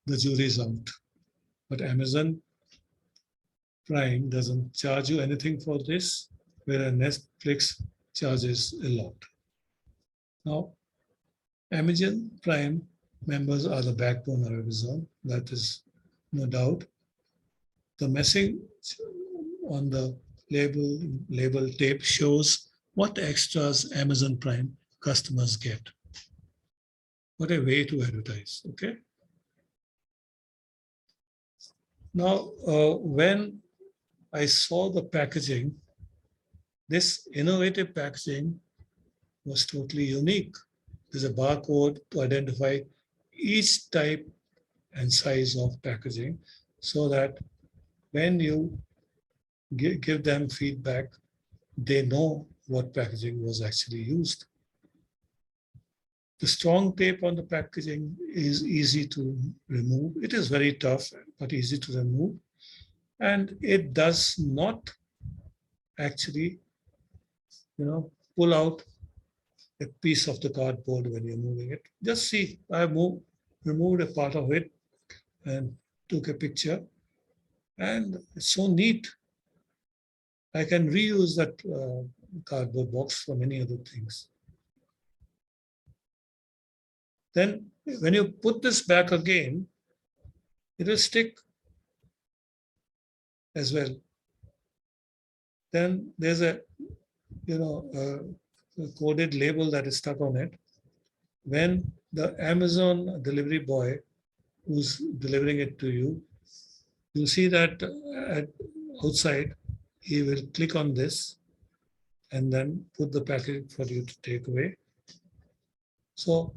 The jury's out. But Amazon Prime doesn't charge you anything for this, whereas Netflix charges a lot. Now, Amazon Prime members are the backbone of Amazon. That is no doubt. The message on the label tape shows what extras Amazon Prime customers get. What a way to advertise, okay? Now, when I saw the packaging, this innovative packaging was totally unique. There's a barcode to identify each type and size of packaging so that when you give them feedback, they know what packaging was actually used. The strong tape on the packaging is easy to remove. It is very tough, but easy to remove. And it does not actually, pull out a piece of the cardboard when you're moving it. Just see, I removed a part of it and took a picture. And it's so neat. I can reuse that cardboard box for many other things. Then when you put this back again, it will stick as well. Then there's a coded label that is stuck on it. When the Amazon delivery boy who's delivering it to you, you'll see that outside, he will click on this and then put the package for you to take away. So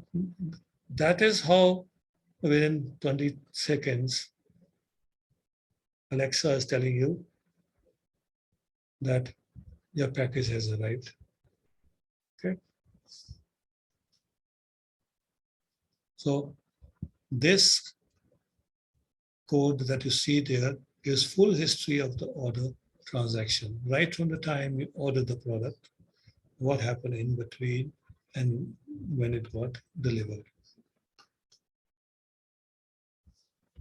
that is how within 20 seconds, Alexa is telling you that your package has arrived. Okay. So this code that you see there gives full history of the order transaction, right from the time you ordered the product, what happened in between, and when it got delivered.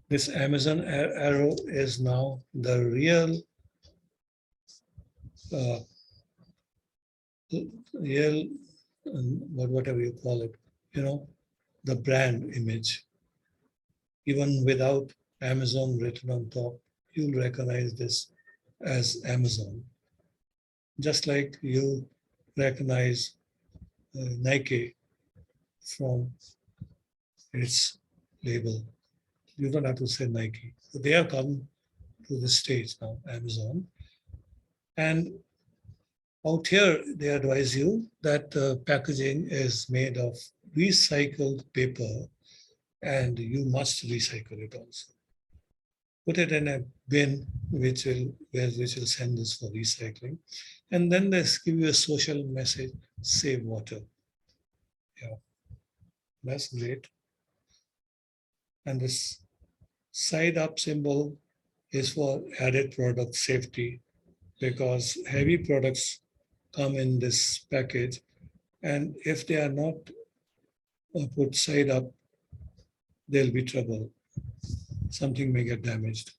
This Amazon arrow is now the real, uh, real, whatever you call it, the brand image. Even without Amazon written on top, you'll recognize this as Amazon. Just like you recognize Nike from its label. You don't have to say Nike. So they have come to the stage now, Amazon. And out here, they advise you that the packaging is made of recycled paper and you must recycle it also. Put it in a bin which will send this for recycling. And then they give you a social message, save water. Yeah, that's great. And this side up symbol is for added product safety because heavy products come in this package. And if they are not put side up, there'll be trouble. Something may get damaged.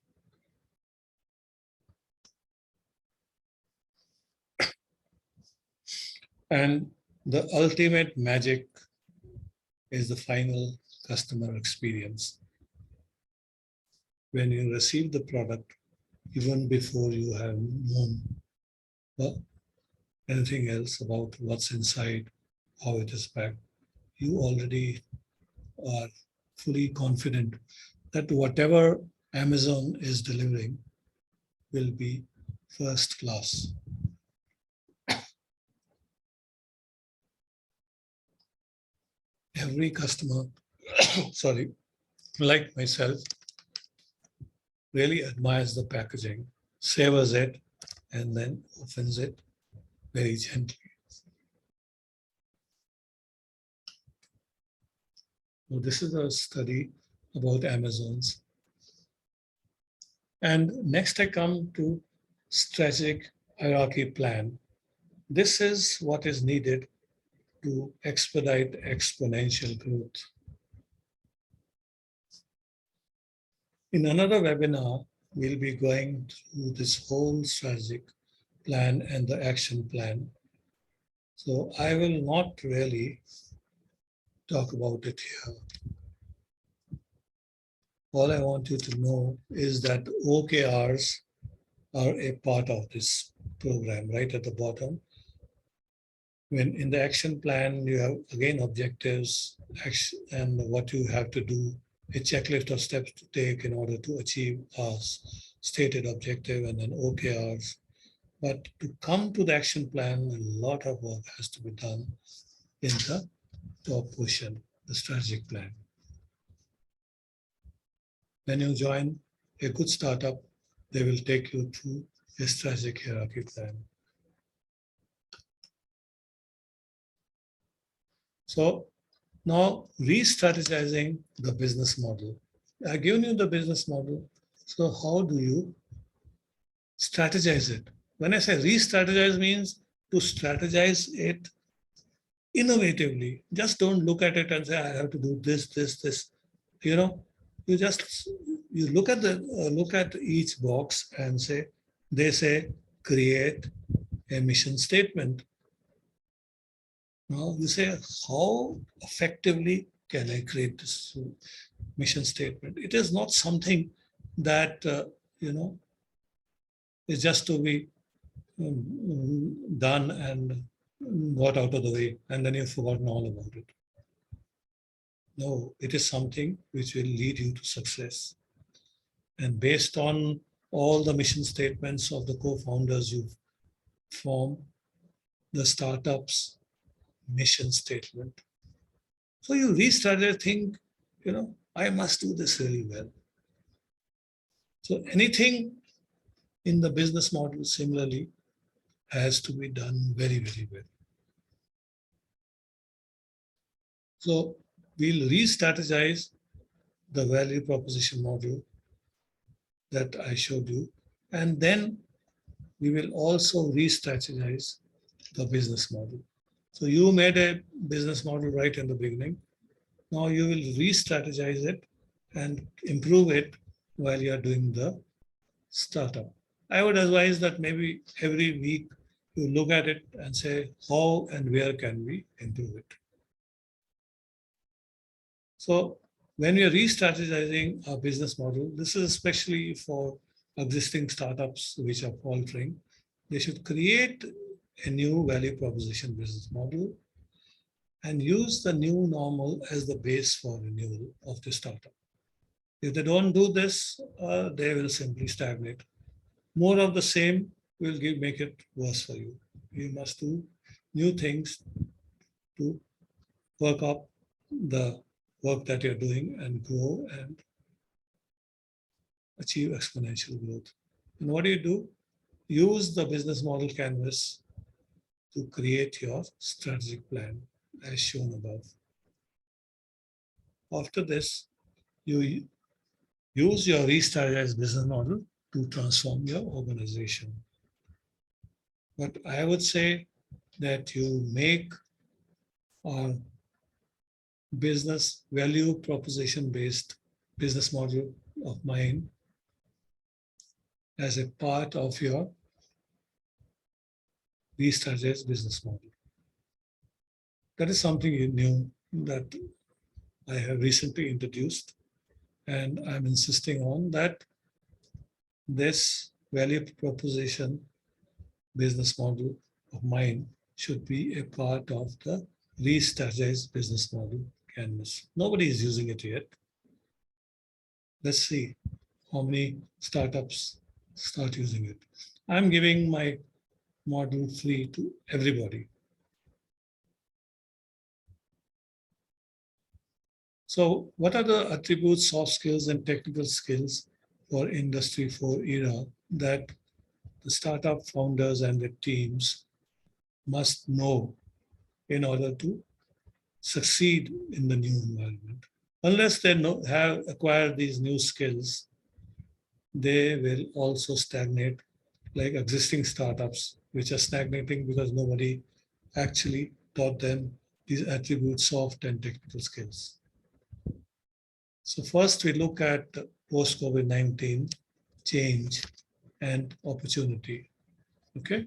And the ultimate magic is the final customer experience. When you receive the product, even before you have known anything else about what's inside, how it is packed, you already are fully confident that whatever Amazon is delivering will be first class. Every customer, sorry, like myself, really admires the packaging, savors it, and then opens it very gently. So this is a study about Amazons. And next I come to strategic hierarchy plan. This is what is needed to expedite exponential growth. In another webinar, we'll be going through this whole strategic plan and the action plan. So I will not really talk about it here. All I want you to know is that OKRs are a part of this program, right at the bottom. When in the action plan, you have again objectives and what you have to do, a checklist of steps to take in order to achieve a stated objective, and then OKRs. But to come to the action plan, a lot of work has to be done in the top portion, the strategic plan. When you join a good startup, they will take you through a strategic hierarchy plan. So now re-strategizing the business model. I've given you the business model. So how do you strategize it? When I say re-strategize means to strategize it innovatively. Just don't look at it and say, I have to do this, this, this. You just you look at each box and say, they say create a mission statement. Now you say, how effectively can I create this mission statement? It is not something that is just to be done and got out of the way, and then you've forgotten all about it. No, it is something which will lead you to success. And based on all the mission statements of the co-founders, you form the startup's mission statement. So you restart and think, I must do this really well. So anything in the business model similarly has to be done very, very well. So we'll re-strategize the value proposition model that I showed you. And then we will also re-strategize the business model. So you made a business model right in the beginning. Now you will re-strategize it and improve it while you are doing the startup. I would advise that maybe every week you look at it and say, how and where can we improve it? So when we are re-strategizing our business model, this is especially for existing startups which are faltering. They should create a new value proposition business model and use the new normal as the base for renewal of the startup. If they don't do this, they will simply stagnate. More of the same will make it worse for you. You must do new things to work up the work that you're doing and grow and achieve exponential growth. And what do? Use the business model canvas to create your strategic plan as shown above. After this, you use your re-strategized business model to transform your organization. But I would say that you make our business value proposition based business model of mine as a part of your re-strategized business model. That is something new that I have recently introduced, and I'm insisting on that this value proposition business model of mine should be a part of the re-strategized business model canvas. Nobody is using it yet. Let's see how many startups start using it. I'm giving my model free to everybody. So what are the attributes, soft skills, and technical skills for Industry 4 era that the startup founders and their teams must know in order to succeed in the new environment? Unless they have acquired these new skills, they will also stagnate like existing startups, which are stagnating because nobody actually taught them these attributes, soft and technical skills. So first we look at post-COVID-19 change and opportunity. Okay.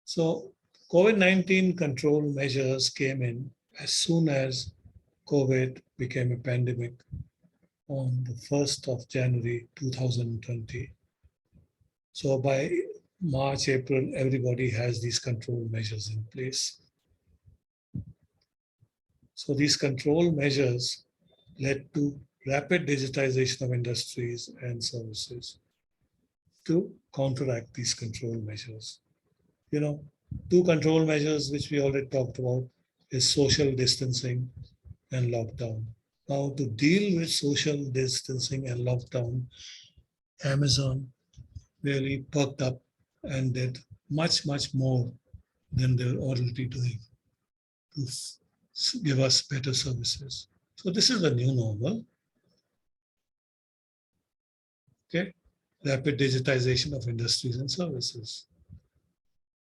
So COVID-19 control measures came in as soon as COVID became a pandemic on the 1st of January 2020. So by March, April, everybody has these control measures in place. So these control measures led to rapid digitization of industries and services to counteract these control measures. You know, two control measures which we already talked about is social distancing and lockdown. Now, to deal with social distancing and lockdown, Amazon really perked up and did much, much more than they're already doing to give us better services. So this is the new normal. Okay, rapid digitization of industries and services.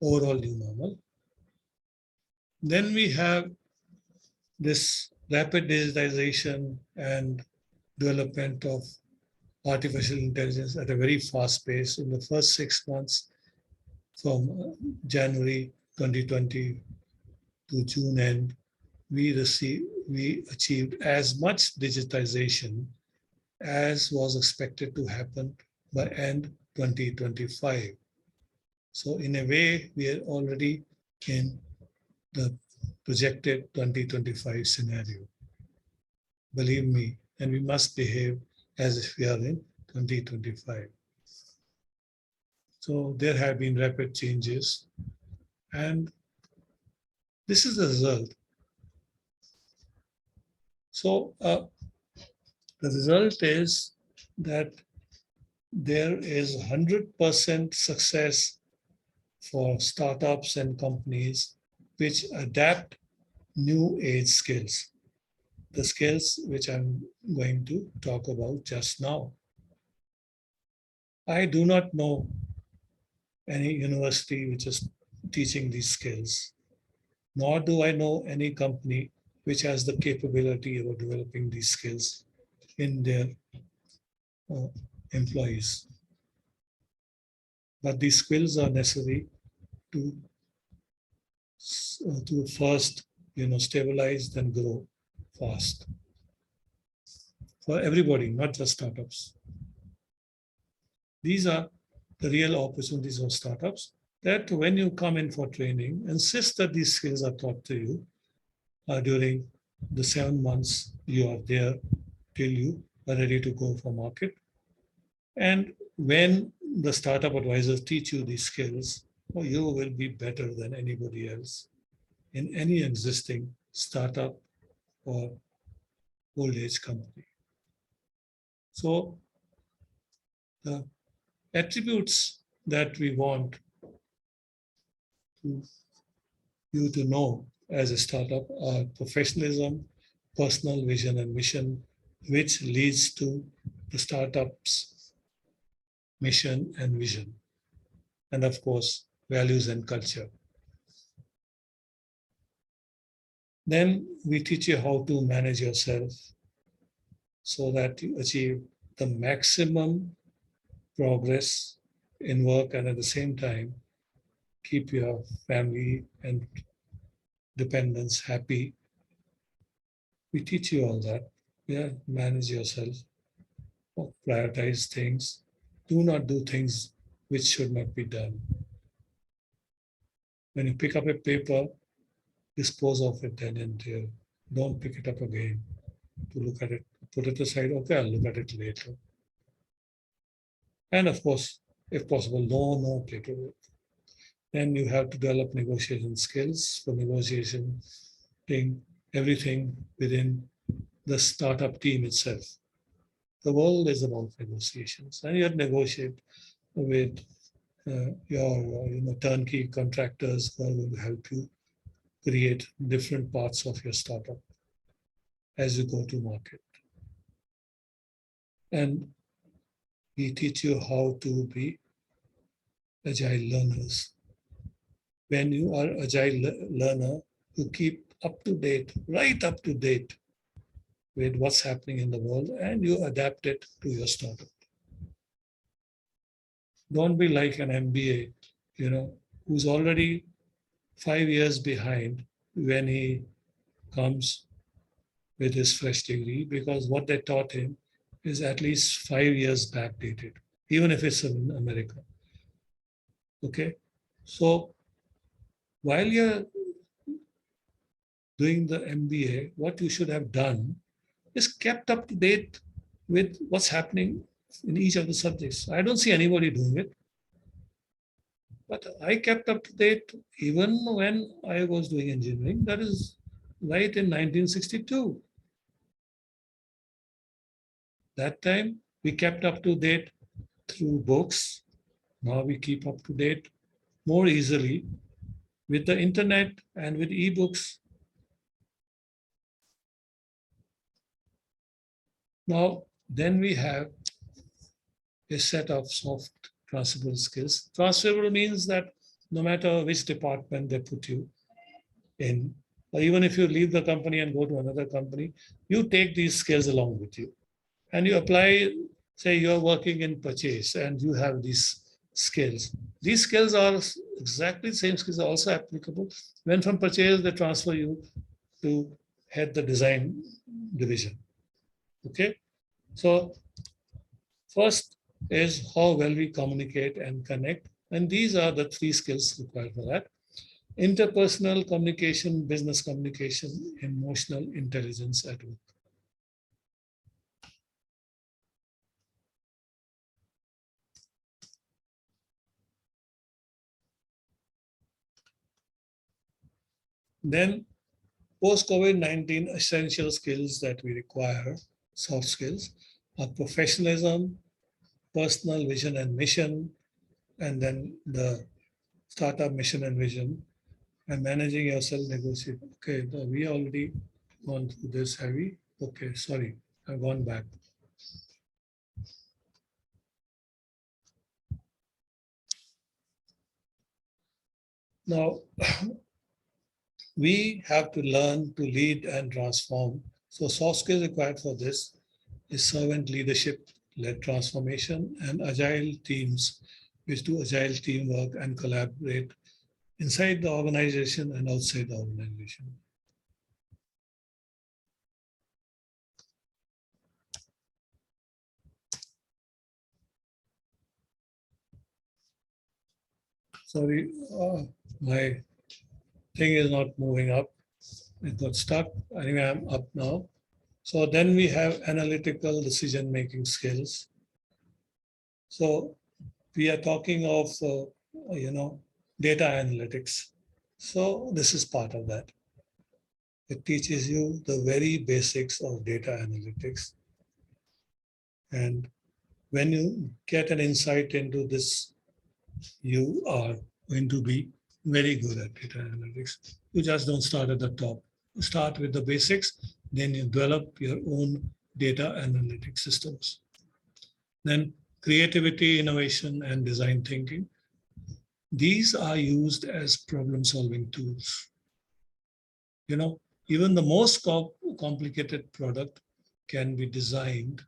Overall new normal. Then we have this rapid digitization and development of artificial intelligence at a very fast pace. In the first 6 months from January 2020 to June end, we achieved as much digitization as was expected to happen by end 2025. So in a way, we are already in the projected 2025 scenario. Believe me, and we must behave as if we are in 2025. So there have been rapid changes, and this is the result. So the result is that there is 100% success for startups and companies which adapt new age skills, the skills which I'm going to talk about just now. I do not know any university which is teaching these skills, nor do I know any company which has the capability of developing these skills in their uh, employees. But these skills are necessary to first, stabilize, then grow fast for everybody, not just startups. These are the real opportunities of startups, that when you come in for training, insist that these skills are taught to you during the 7 months you are there till you are ready to go for market. And when the startup advisors teach you these skills, you will be better than anybody else in any existing startup or old age company. So the attributes that we want you to know as a startup are professionalism, personal vision and mission, which leads to the startup's mission and vision, and of course, values and culture. Then we teach you how to manage yourself so that you achieve the maximum progress in work and at the same time keep your family and dependents happy. We teach you all that. Yeah, manage yourself, prioritize things, do not do things which should not be done. When you pick up a paper, dispose of it then and there. Don't pick it up again to look at it. Put it aside. Okay, I'll look at it later. And of course, if possible, no paperwork. Then you have to develop negotiation skills for negotiation, everything within the startup team itself. The world is about negotiations, and you have to negotiate with your turnkey contractors who are going to help you create different parts of your startup as you go to market. And we teach you how to be agile learners. When you are agile learner, you keep up to date, right up to date with what's happening in the world, and you adapt it to your startup. Don't be like an MBA, who's already 5 years behind when he comes with his fresh degree, because what they taught him is at least 5 years backdated, even if it's in America. Okay, so while you're doing the MBA, what you should have done is kept up to date with what's happening in each of the subjects. I don't see anybody doing it, but I kept up to date even when I was doing engineering. That is right in 1962. That time we kept up to date through books. Now we keep up to date more easily with the internet and with ebooks. Now, then we have a set of soft transferable skills. Transferable means that no matter which department they put you in, or even if you leave the company and go to another company, you take these skills along with you. And you apply, say you're working in purchase and you have these skills. These skills are exactly the same skills are also applicable. When from purchase, they transfer you to head the design division. Okay, so first is how well we communicate and connect. And these are the 3 skills required for that: interpersonal communication, business communication, emotional intelligence at work. Then post-COVID-19 essential skills that we require, soft skills, are professionalism, personal vision and mission, and then the startup mission and vision, and managing yourself, negotiate. Okay, we already gone through this, have we? Okay, sorry, I've gone back. Now, we have to learn to lead and transform. So soft skills required for this is servant leadership, led transformation, and agile teams, which do agile teamwork and collaborate inside the organization and outside the organization. Sorry, my thing is not moving up. It got stuck. Anyway, I'm up now. So then we have analytical decision-making skills. So we are talking of, data analytics. So this is part of that. It teaches you the very basics of data analytics. And when you get an insight into this, you are going to be very good at data analytics. You just don't start at the top. You start with the basics, then you develop your own data analytic systems. Then creativity, innovation, and design thinking. These are used as problem-solving tools. Even the most complicated product can be designed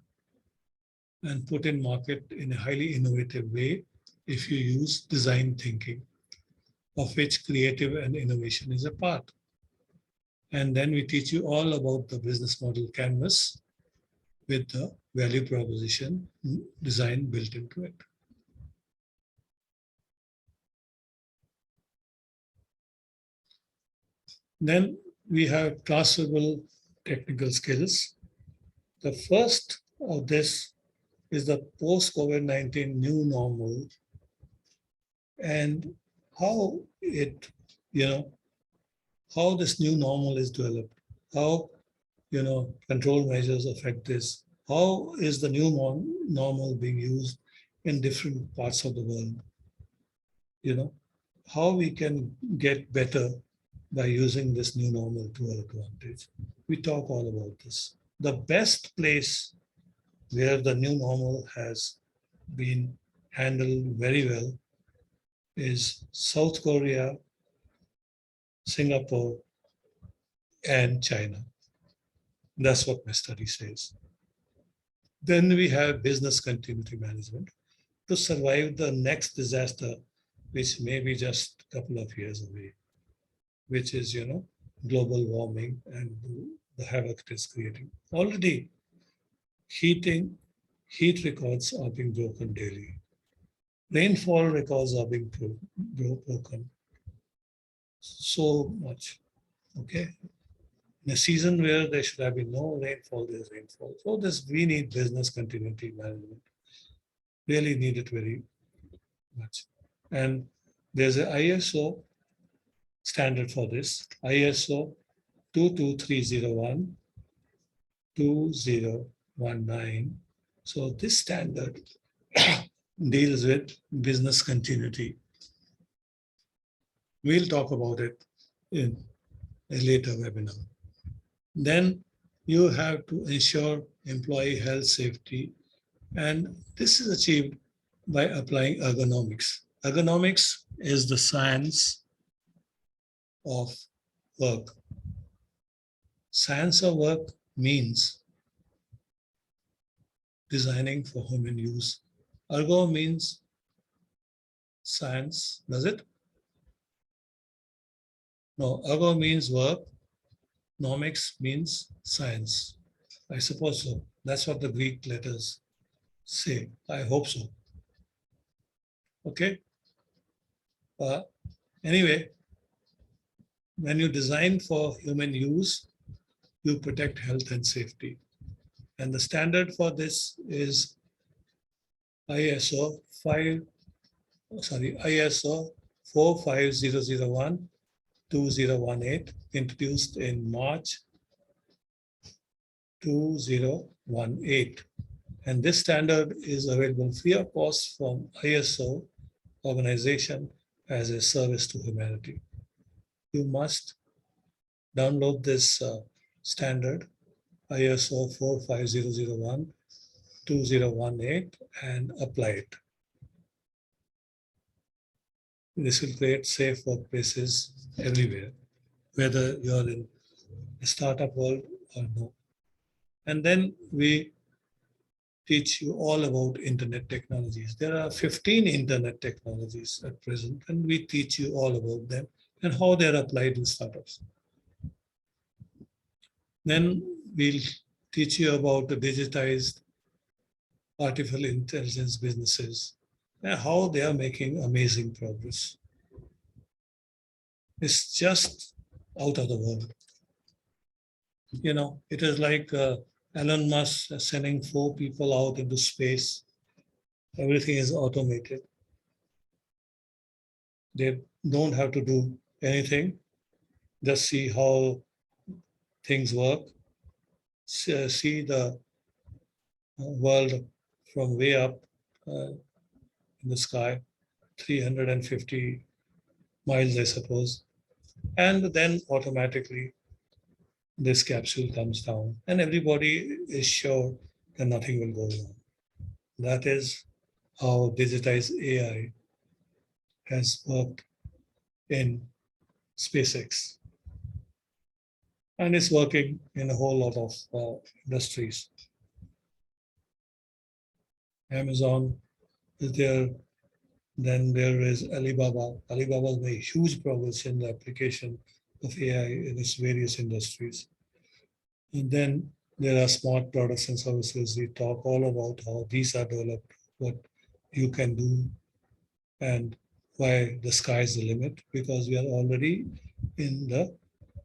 and put in market in a highly innovative way if you use design thinking, of which creative and innovation is a part. And then we teach you all about the business model canvas with the value proposition design built into it. Then we have transferable technical skills. The first of this is the post-COVID-19 new normal and how it, how this new normal is developed, how, control measures affect this, how is the new normal being used in different parts of the world, how we can get better by using this new normal to our advantage. We talk all about this. The best place where the new normal has been handled very well is South Korea, Singapore, and China. That's what my study says. Then we have business continuity management to survive the next disaster, which may be just a couple of years away, which is, global warming and the havoc it is creating. Already, heat records are being broken daily. Rainfall records are being broken. So much, okay? In a season where there should have been no rainfall, there's rainfall. So we need business continuity management. Really need it very much. And there's an ISO standard for this, ISO 22301, 2019. So this standard deals with business continuity. We'll talk about it in a later webinar. Then you have to ensure employee health, safety, and this is achieved by applying ergonomics. Ergonomics is the science of work. Science of work means designing for human use. Ergo means science, does it? No, ergo means work. Nomics means science. I suppose so. That's what the Greek letters say. I hope so. Okay. Anyway, when you design for human use, you protect health and safety. And the standard for this is ISO 45001 2018, introduced in March 2018. And this standard is available free of cost from ISO organization as a service to humanity. You must download this standard, ISO 45001 2018, and apply it. This will create safe workplaces everywhere, whether you're in a startup world or no. And then we teach you all about internet technologies. There are 15 internet technologies at present, and we teach you all about them and how they're applied in startups. Then we'll teach you about the digitized artificial intelligence businesses and how they are making amazing progress. It's just out of the world. You know, it is like Elon Musk sending 4 people out into space. Everything is automated. They don't have to do anything. Just see how things work. See the world from way up in the sky, 350 miles, I suppose. And then automatically this capsule comes down and everybody is sure that nothing will go wrong. That is how digitized AI has worked in SpaceX. And it's working in a whole lot of industries. Amazon is there. Then there is Alibaba. Alibaba has made huge progress in the application of AI in its various industries. And then there are smart products and services. We talk all about how these are developed, what you can do, and why the sky is the limit, because we are already in the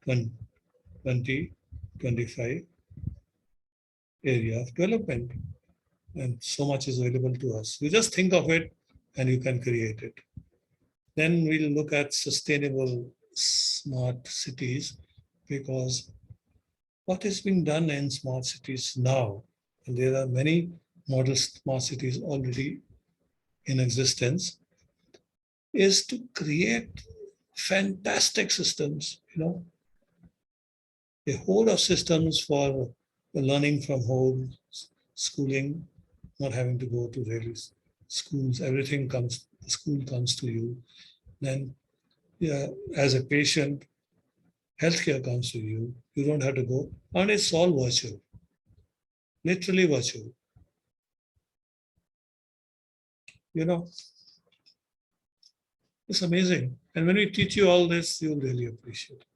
2025 area of development. And so much is available to us. You just think of it and you can create it. Then we'll look at sustainable smart cities, because what is being done in smart cities now, and there are many model smart cities already in existence, is to create fantastic systems, a whole of systems for learning from home, schooling, not having to go to really schools. Everything comes, the school comes to you. Then, as a patient, healthcare comes to you. You don't have to go, and it's all virtual, literally virtual. It's amazing. And when we teach you all this, you'll really appreciate it.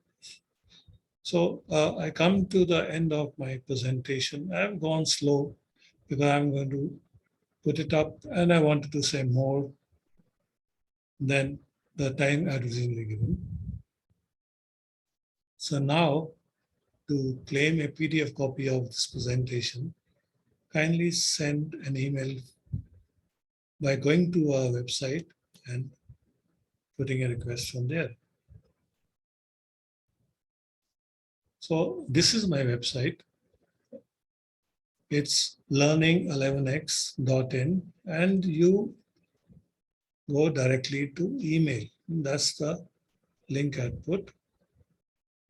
So I come to the end of my presentation. I've gone slow because I'm going to put it up, and I wanted to say more than the time I had originally given. So now, to claim a PDF copy of this presentation, kindly send an email by going to our website and putting a request from there. So this is my website. It's learning11x.in, and you go directly to email. That's the link I put.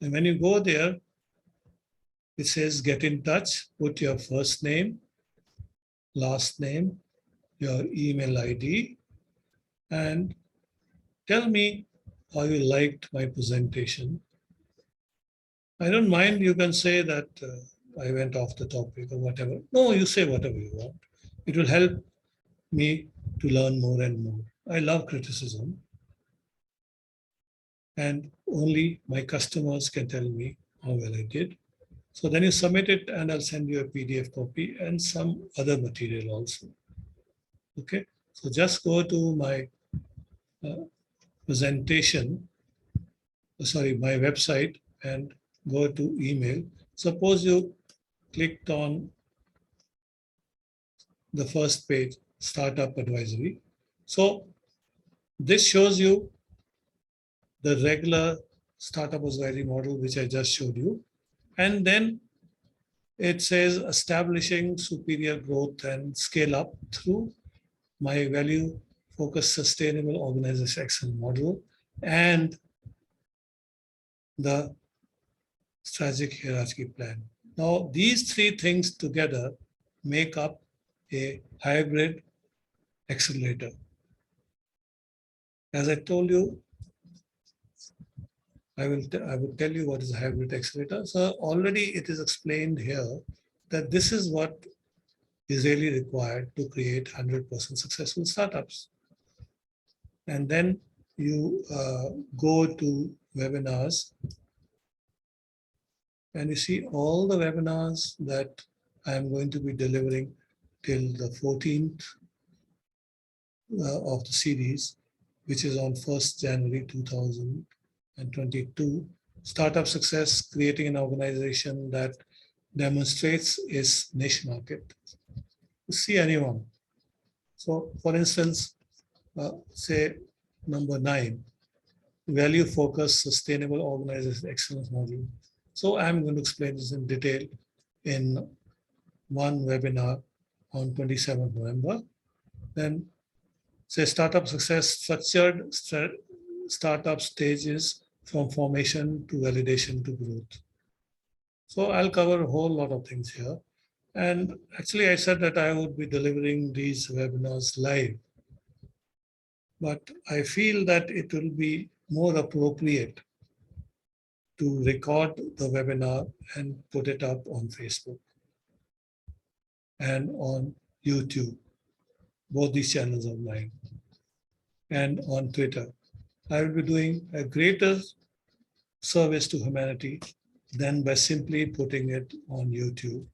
And when you go there, it says get in touch, put your first name, last name, your email ID, and tell me how you liked my presentation. I don't mind, you can say that I went off the topic or whatever. No, you say whatever you want. It will help me to learn more and more. I love criticism. And only my customers can tell me how well I did. So then you submit it and I'll send you a PDF copy and some other material also. Okay, so just go to my presentation, my website, and go to email. Suppose you clicked on the first page, Startup Advisory. So this shows you the regular Startup Advisory model, which I just showed you. And then it says establishing superior growth and scale up through my value focused sustainable organization excellence model and the strategic hierarchy plan. Now, these 3 things together make up a hybrid accelerator. As I told you, I will tell you what is a hybrid accelerator. So already it is explained here that this is what is really required to create 100% successful startups. And then you go to webinars and you see all the webinars that I'm going to be delivering till the 14th of the series, which is on 1st January 2022. Startup success, creating an organization that demonstrates its niche market. See anyone. So for instance, say number 9, value focused sustainable organization excellence module. So I'm going to explain this in detail in one webinar on 27th November. Then say startup success, structured startup stages from formation to validation to growth. So I'll cover a whole lot of things here. And actually I said that I would be delivering these webinars live, but I feel that it will be more appropriate to record the webinar and put it up on Facebook and on YouTube, both these channels of mine, and on Twitter. I will be doing a greater service to humanity than by simply putting it on YouTube,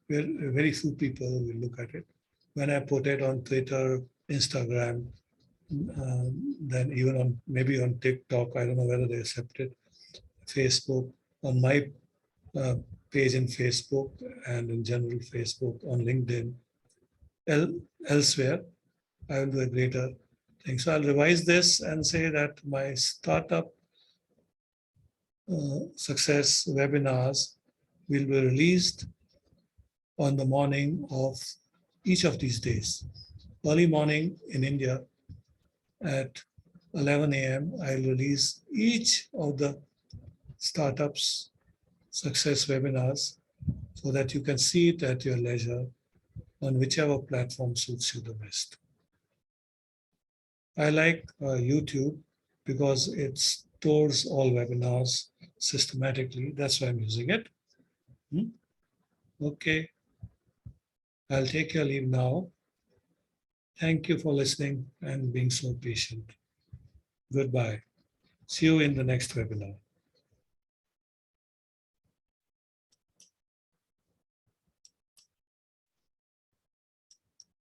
where very few people will look at it. When I put it on Twitter, Instagram, then even on maybe on TikTok, I don't know whether they accept it, Facebook, on my page in Facebook and in general Facebook, on LinkedIn, elsewhere, I will do a greater thing. So I'll revise this and say that my startup success webinars will be released on the morning of each of these days. Early morning in India at 11 a.m., I'll release each of the startups success webinars so that you can see it at your leisure on whichever platform suits you the best. I like YouTube because it stores all webinars systematically. That's why I'm using it. Okay, I'll take your leave now. Thank you for listening and being so patient. Goodbye. See you in the next webinar.